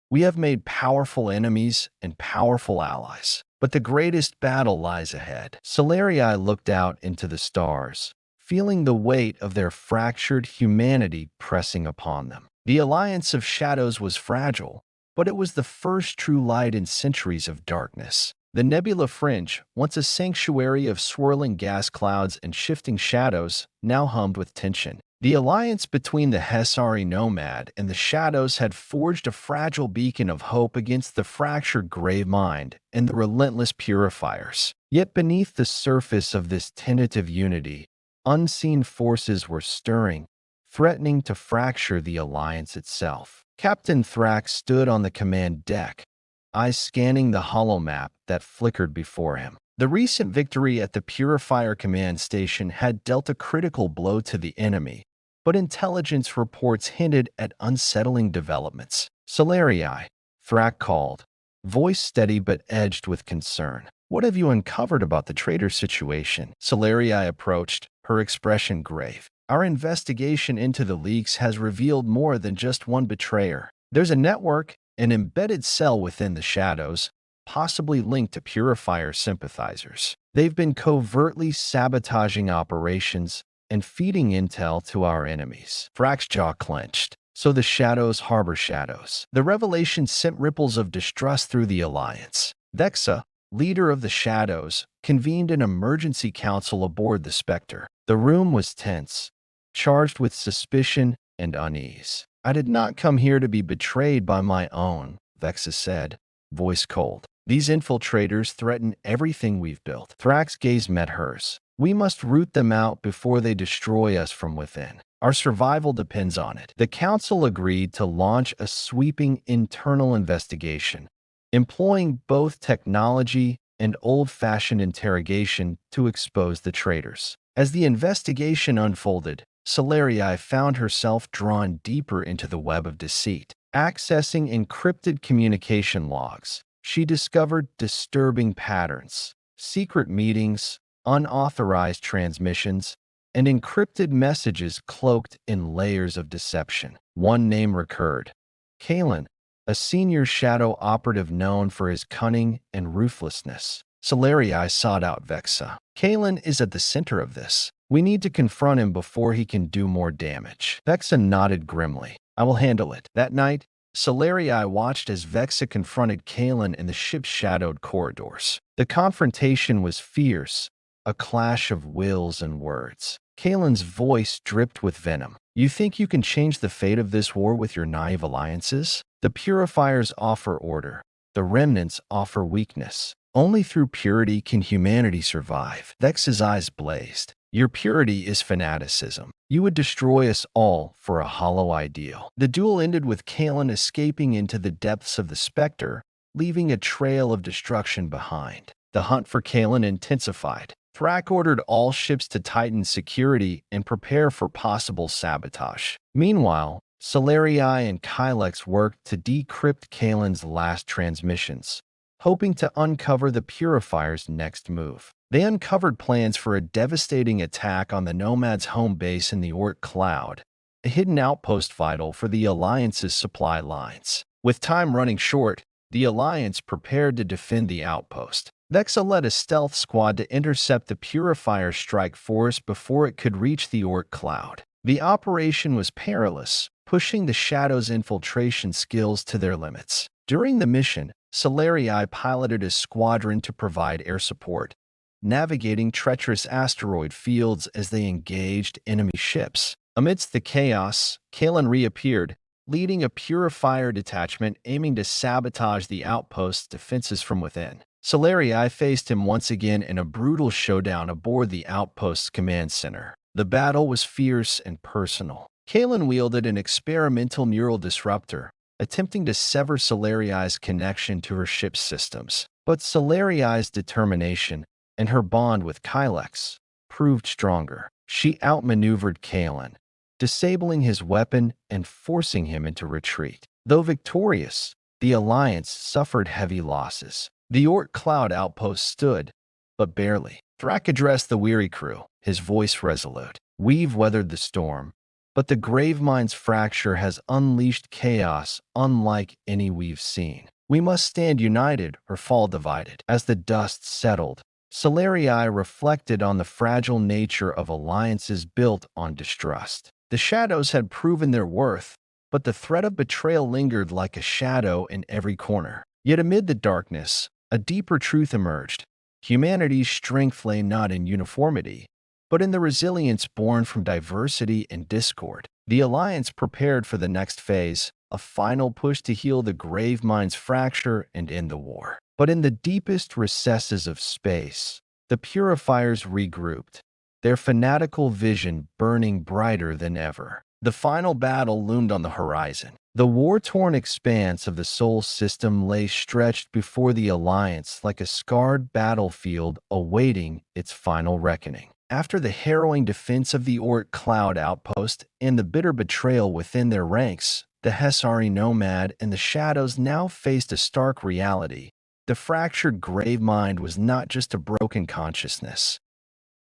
"We have made powerful enemies and powerful allies, but the greatest battle lies ahead." Solarii looked out into the stars, feeling the weight of their fractured humanity pressing upon them. The Alliance of Shadows was fragile, but it was the first true light in centuries of darkness. The Nebula Fringe, once a sanctuary of swirling gas clouds and shifting shadows, now hummed with tension. The alliance between the Hesari Nomad and the Shadows had forged a fragile beacon of hope against the fractured Gravemind and the relentless Purifiers. Yet beneath the surface of this tentative unity, unseen forces were stirring, threatening to fracture the alliance itself. Captain Thrak stood on the command deck, eyes scanning the holomap that flickered before him. The recent victory at the Purifier command station had dealt a critical blow to the enemy, but intelligence reports hinted at unsettling developments. "Solarii," Thrak called, voice steady but edged with concern. "What have you uncovered about the traitor situation?" Solarii approached, her expression grave. "Our investigation into the leaks has revealed more than just one betrayer. There's a network, an embedded cell within the Shadows, possibly linked to Purifier sympathizers. They've been covertly sabotaging operations and feeding intel to our enemies." Thrak's jaw clenched. So the Shadows harbor shadows. The revelation sent ripples of distrust through the alliance. Vexa, leader of the Shadows, convened an emergency council aboard the Spectre. The room was tense, charged with suspicion and unease. "I did not come here to be betrayed by my own," Vexa said, voice cold. "These infiltrators threaten everything we've built." Thrax's gaze met hers. "We must root them out before they destroy us from within. Our survival depends on it." The council agreed to launch a sweeping internal investigation, employing both technology and old-fashioned interrogation to expose the traitors. As the investigation unfolded, Solarii found herself drawn deeper into the web of deceit. Accessing encrypted communication logs, she discovered disturbing patterns, secret meetings, unauthorized transmissions, and encrypted messages cloaked in layers of deception. One name recurred: Kalen, a senior shadow operative known for his cunning and ruthlessness. Solarii sought out Vexa. "Kalen is at the center of this. We need to confront him before he can do more damage." Vexa nodded grimly. "I will handle it." That night, Solarii watched as Vexa confronted Kalen in the ship's shadowed corridors. The confrontation was fierce, a clash of wills and words. Kalen's voice dripped with venom. "You think you can change the fate of this war with your naive alliances? The Purifiers offer order. The Remnants offer weakness. Only through purity can humanity survive." Vex's eyes blazed. "Your purity is fanaticism. You would destroy us all for a hollow ideal." The duel ended with Kalen escaping into the depths of the Spectre, leaving a trail of destruction behind. The hunt for Kalen intensified. Thrak ordered all ships to tighten security and prepare for possible sabotage. Meanwhile, Solarii and Kylex worked to decrypt Kalen's last transmissions, hoping to uncover the Purifier's next move. They uncovered plans for a devastating attack on the Nomad's home base in the Orc Cloud, a hidden outpost vital for the Alliance's supply lines. With time running short, the Alliance prepared to defend the outpost. Vexa led a stealth squad to intercept the Purifier's strike force before it could reach the Orc Cloud. The operation was perilous, pushing the Shadow's infiltration skills to their limits. During the mission, Solarii piloted a squadron to provide air support, navigating treacherous asteroid fields as they engaged enemy ships. Amidst the chaos, Kalen reappeared, leading a Purifier detachment aiming to sabotage the outpost's defenses from within. Solarii faced him once again in a brutal showdown aboard the outpost's command center. The battle was fierce and personal. Kalen wielded an experimental neural disruptor, attempting to sever Solarii's connection to her ship's systems. But Solarii's determination and her bond with Kylex proved stronger. She outmaneuvered Kalen, disabling his weapon and forcing him into retreat. Though victorious, the Alliance suffered heavy losses. The Orc Cloud outpost stood, but barely. Thrak addressed the weary crew, his voice resolute. "We've weathered the storm, but the Gravemine's fracture has unleashed chaos unlike any we've seen. We must stand united or fall divided." As the dust settled, Solarii reflected on the fragile nature of alliances built on distrust. The Shadows had proven their worth, but the threat of betrayal lingered like a shadow in every corner. Yet amid the darkness, a deeper truth emerged. Humanity's strength lay not in uniformity, but in the resilience born from diversity and discord. The Alliance prepared for the next phase, a final push to heal the Gravemine's fracture and end the war. But in the deepest recesses of space, the Purifiers regrouped, their fanatical vision burning brighter than ever. The final battle loomed on the horizon. The war-torn expanse of the Sol system lay stretched before the Alliance like a scarred battlefield awaiting its final reckoning. After the harrowing defense of the Orc Cloud outpost and the bitter betrayal within their ranks, the Hesari Nomad and the Shadows now faced a stark reality. The fractured Gravemind was not just a broken consciousness.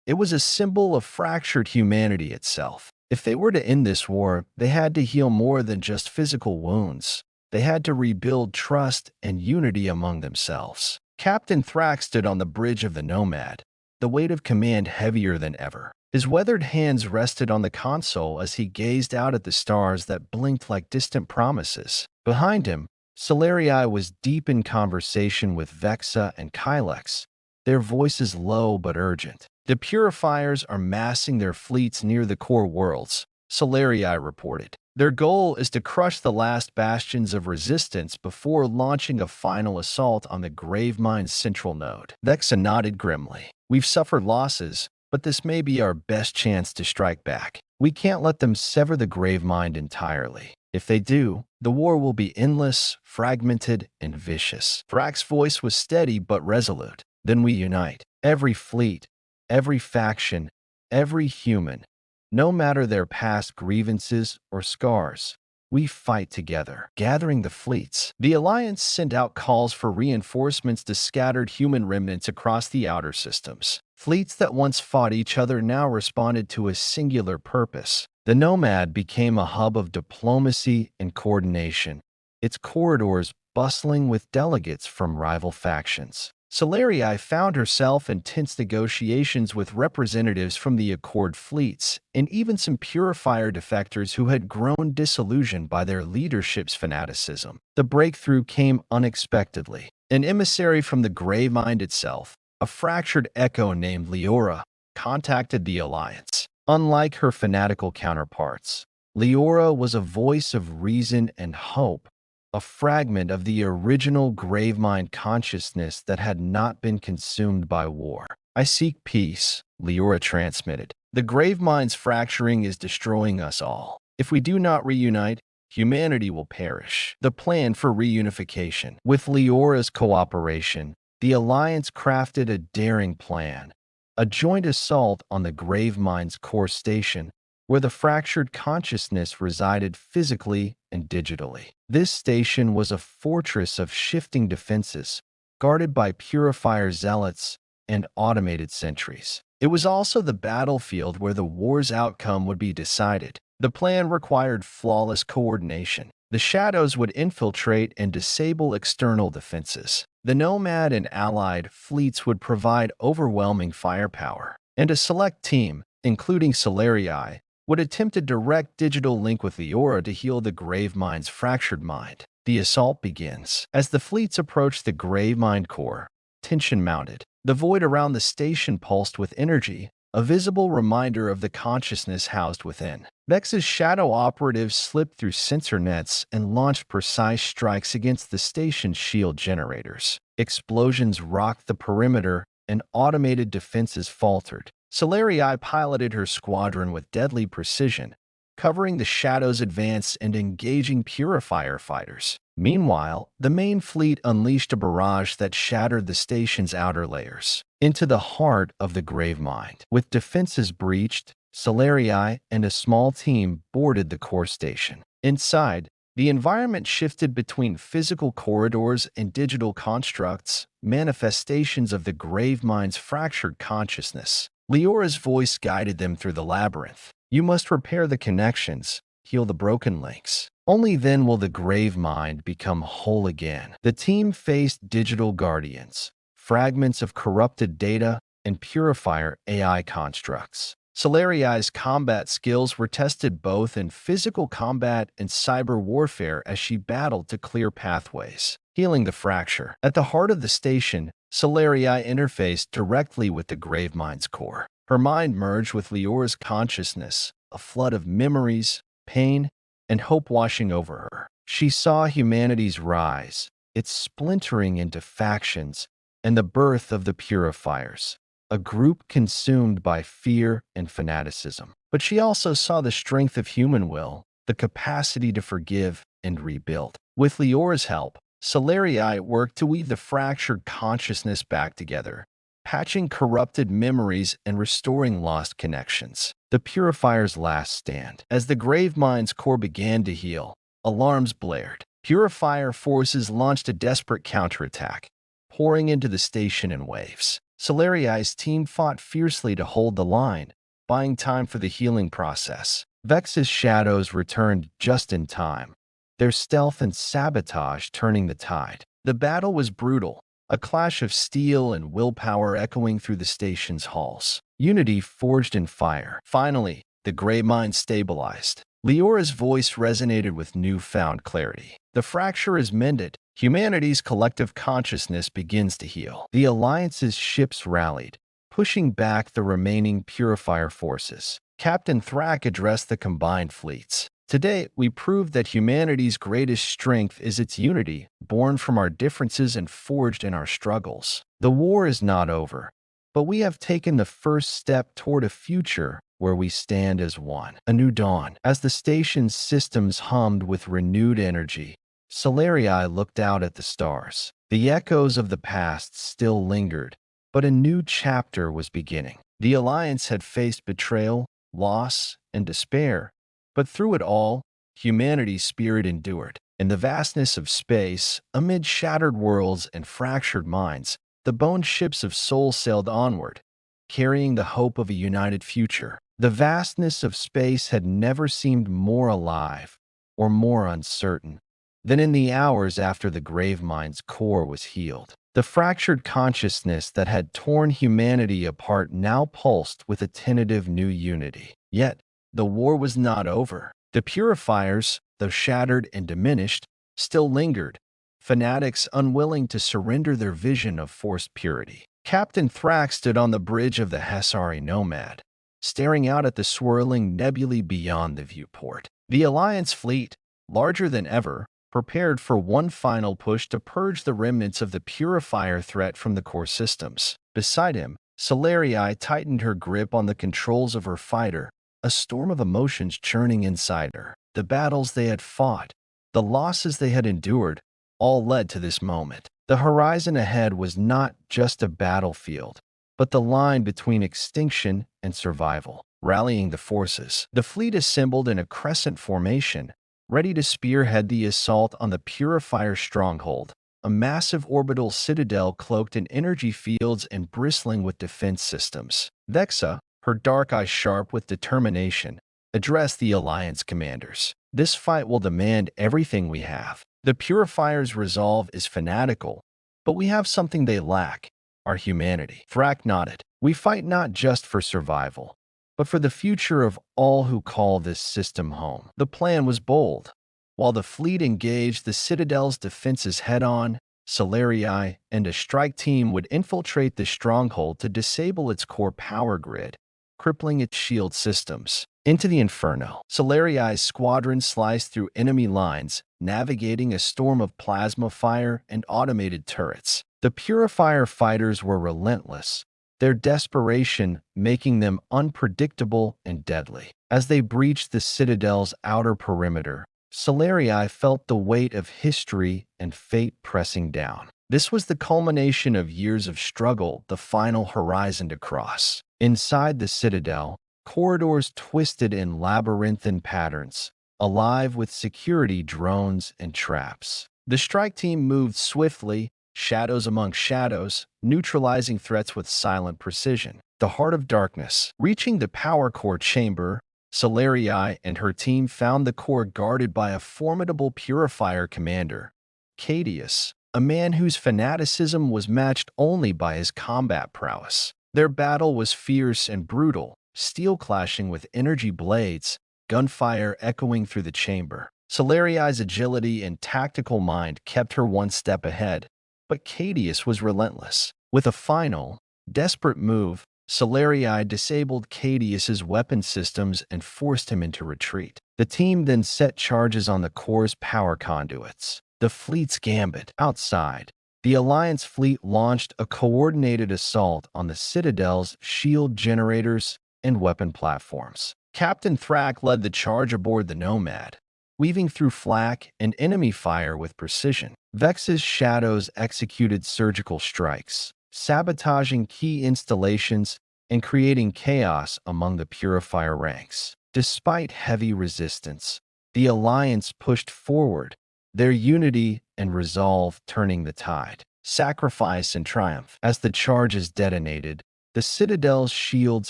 It was a symbol of fractured humanity itself. If they were to end this war, they had to heal more than just physical wounds. They had to rebuild trust and unity among themselves. Captain Thrak stood on the bridge of the Nomad, the weight of command heavier than ever. His weathered hands rested on the console as he gazed out at the stars that blinked like distant promises. Behind him, Solarii was deep in conversation with Vexa and Kylex, their voices low but urgent. The Purifiers are massing their fleets near the core worlds, Solarii reported. Their goal is to crush the last bastions of resistance before launching a final assault on the Gravemine's central node. Vexa nodded grimly. We've suffered losses, but this may be our best chance to strike back. We can't let them sever the Gravemind entirely. If they do, the war will be endless, fragmented, and vicious. Vrax's voice was steady but resolute. Then we unite. Every fleet, every faction, every human, no matter their past grievances or scars, we fight together. Gathering the fleets, the Alliance sent out calls for reinforcements to scattered human remnants across the outer systems. Fleets that once fought each other now responded to a singular purpose. The Nomad became a hub of diplomacy and coordination, its corridors bustling with delegates from rival factions. Solarii found herself in tense negotiations with representatives from the Accord fleets and even some Purifier defectors who had grown disillusioned by their leadership's fanaticism. The breakthrough came unexpectedly. An emissary from the Gravemind itself, a fractured echo named Leora, contacted the Alliance. Unlike her fanatical counterparts, Leora was a voice of reason and hope, a fragment of the original Gravemind consciousness that had not been consumed by war. I seek peace, Leora transmitted. The Gravemind's fracturing is destroying us all. If we do not reunite, humanity will perish. The plan for reunification. With Leora's cooperation, the Alliance crafted a daring plan, a joint assault on the Gravemind's core station, where the fractured consciousness resided physically and digitally. This station was a fortress of shifting defenses, guarded by Purifier zealots and automated sentries. It was also the battlefield where the war's outcome would be decided. The plan required flawless coordination. The Shadows would infiltrate and disable external defenses. The Nomad and allied fleets would provide overwhelming firepower, and a select team, including Solarii, would attempt a direct digital link with Leora to heal the Gravemind's fractured mind. The assault begins. As the fleets approached the Gravemind core, tension mounted. The void around the station pulsed with energy, a visible reminder of the consciousness housed within. Vex's shadow operatives slipped through sensor nets and launched precise strikes against the station's shield generators. Explosions rocked the perimeter, and automated defenses faltered. Solarii piloted her squadron with deadly precision, covering the Shadow's advance and engaging Purifier fighters. Meanwhile, the main fleet unleashed a barrage that shattered the station's outer layers into the heart of the Gravemind. With defenses breached, Solarii and a small team boarded the core station. Inside, the environment shifted between physical corridors and digital constructs, manifestations of the Gravemind's fractured consciousness. Leora's voice guided them through the labyrinth. You must repair the connections, heal the broken links. Only then will the Gravemind become whole again. The team faced digital guardians, fragments of corrupted data, and Purifier AI constructs. Solarii's combat skills were tested both in physical combat and cyber warfare as she battled to clear pathways. Healing the fracture. At the heart of the station, Solarii interfaced directly with the Gravemind's core. Her mind merged with Leora's consciousness, a flood of memories, pain, and hope washing over her. She saw humanity's rise, its splintering into factions, and the birth of the Purifiers, a group consumed by fear and fanaticism. But she also saw the strength of human will, the capacity to forgive and rebuild. With Leora's help, Solarii worked to weave the fractured consciousness back together, patching corrupted memories and restoring lost connections. The Purifier's last stand. As the Gravemind's core began to heal, alarms blared. Purifier forces launched a desperate counterattack, pouring into the station in waves. Solarii's team fought fiercely to hold the line, buying time for the healing process. Vex's shadows returned just in time, their stealth and sabotage turning the tide. The battle was brutal, a clash of steel and willpower echoing through the station's halls. Unity forged in fire. Finally, the Gravemind stabilized. Leora's voice resonated with newfound clarity. The fracture is mended. Humanity's collective consciousness begins to heal. The Alliance's ships rallied, pushing back the remaining Purifier forces. Captain Thrak addressed the combined fleets. Today, we proved that humanity's greatest strength is its unity, born from our differences and forged in our struggles. The war is not over, but we have taken the first step toward a future where we stand as one. A new dawn. As the station's systems hummed with renewed energy, Solarii looked out at the stars. The echoes of the past still lingered, but a new chapter was beginning. The Alliance had faced betrayal, loss, and despair, but through it all, humanity's spirit endured. In the vastness of space, amid shattered worlds and fractured minds, the boned ships of Soul sailed onward, carrying the hope of a united future. The vastness of space had never seemed more alive or more uncertain than in the hours after the Gravemind's core was healed. The fractured consciousness that had torn humanity apart now pulsed with a tentative new unity. Yet, the war was not over. The Purifiers, though shattered and diminished, still lingered, fanatics unwilling to surrender their vision of forced purity. Captain Thrak stood on the bridge of the Hesari Nomad, staring out at the swirling nebulae beyond the viewport. The Alliance fleet, larger than ever, prepared for one final push to purge the remnants of the Purifier threat from the core systems. Beside him, Solarii tightened her grip on the controls of her fighter, a storm of emotions churning inside her. The battles they had fought, the losses they had endured, all led to this moment. The horizon ahead was not just a battlefield, but the line between extinction and survival. Rallying the forces, the fleet assembled in a crescent formation, ready to spearhead the assault on the Purifier stronghold, a massive orbital citadel cloaked in energy fields and bristling with defense systems. Vexa, her dark eyes sharp with determination, addressed the Alliance commanders. This fight will demand everything we have. The Purifier's resolve is fanatical, but we have something they lack: our humanity. Thrak nodded. We fight not just for survival, but for the future of all who call this system home. The plan was bold. While the fleet engaged the Citadel's defenses head-on, Solarii and a strike team would infiltrate the stronghold to disable its core power grid, crippling its shield systems. Into the inferno, Solarii's squadron sliced through enemy lines, navigating a storm of plasma fire and automated turrets. The Purifier fighters were relentless, their desperation making them unpredictable and deadly. As they breached the Citadel's outer perimeter, Solarii felt the weight of history and fate pressing down. This was the culmination of years of struggle, the final horizon to cross. Inside the Citadel, corridors twisted in labyrinthine patterns, alive with security drones and traps. The strike team moved swiftly, shadows among shadows, neutralizing threats with silent precision. The heart of darkness. Reaching the power core chamber, Solarii and her team found the core guarded by a formidable Purifier commander, Cadius, a man whose fanaticism was matched only by his combat prowess. Their battle was fierce and brutal, steel clashing with energy blades, gunfire echoing through the chamber. Solarii's agility and tactical mind kept her one step ahead, but Cadius was relentless. With a final, desperate move, Solarii disabled Cadius's weapon systems and forced him into retreat. The team then set charges on the core's power conduits. The fleet's gambit. Outside, the Alliance fleet launched a coordinated assault on the Citadel's shield generators and weapon platforms. Captain Thrak led the charge aboard the Nomad, weaving through flak and enemy fire with precision. Vex's shadows executed surgical strikes, sabotaging key installations and creating chaos among the Purifier ranks. Despite heavy resistance, the Alliance pushed forward, their unity and resolve turning the tide. Sacrifice and triumph. As the charges detonated, the Citadel's shields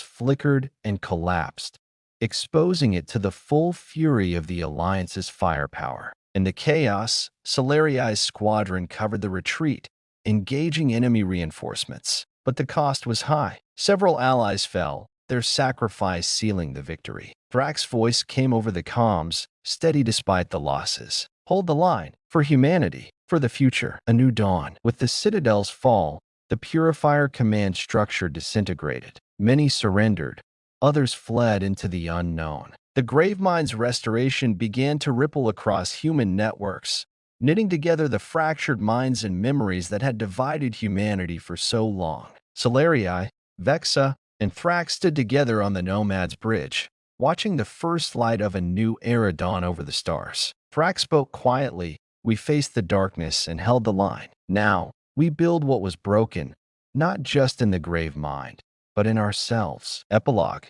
flickered and collapsed, exposing it to the full fury of the Alliance's firepower. In the chaos, Solarii's squadron covered the retreat, engaging enemy reinforcements. But the cost was high. Several allies fell, their sacrifice sealing the victory. Thrak's voice came over the comms, steady despite the losses. Hold the line. For humanity. For the future. A new dawn. With the Citadel's fall, the Purifier command structure disintegrated. Many surrendered. Others fled into the unknown. The Gravemind's restoration began to ripple across human networks, knitting together the fractured minds and memories that had divided humanity for so long. Solarii, Vexa, and Thrak stood together on the Nomad's bridge, watching the first light of a new era dawn over the stars. Thrak spoke quietly. We faced the darkness and held the line. Now, we build what was broken, not just in the Gravemind, but in ourselves. Epilogue.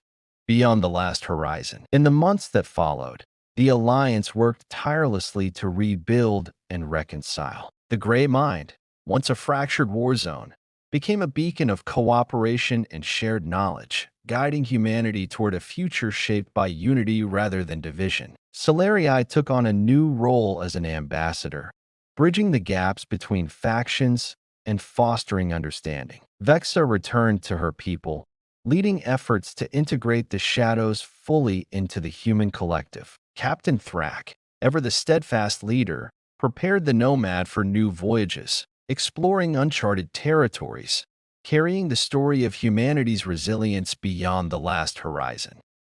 Beyond the last horizon. In the months that followed, the Alliance worked tirelessly to rebuild and reconcile. The Gravemind, once a fractured war zone, became a beacon of cooperation and shared knowledge, guiding humanity toward a future shaped by unity rather than division. Solarii took on a new role as an ambassador, bridging the gaps between factions and fostering understanding. Vexa returned to her people, leading efforts to integrate the shadows fully into the human collective. Captain Thrak, ever the steadfast leader, prepared the Nomad for new voyages, exploring uncharted territories, carrying the story of humanity's resilience beyond the last horizon.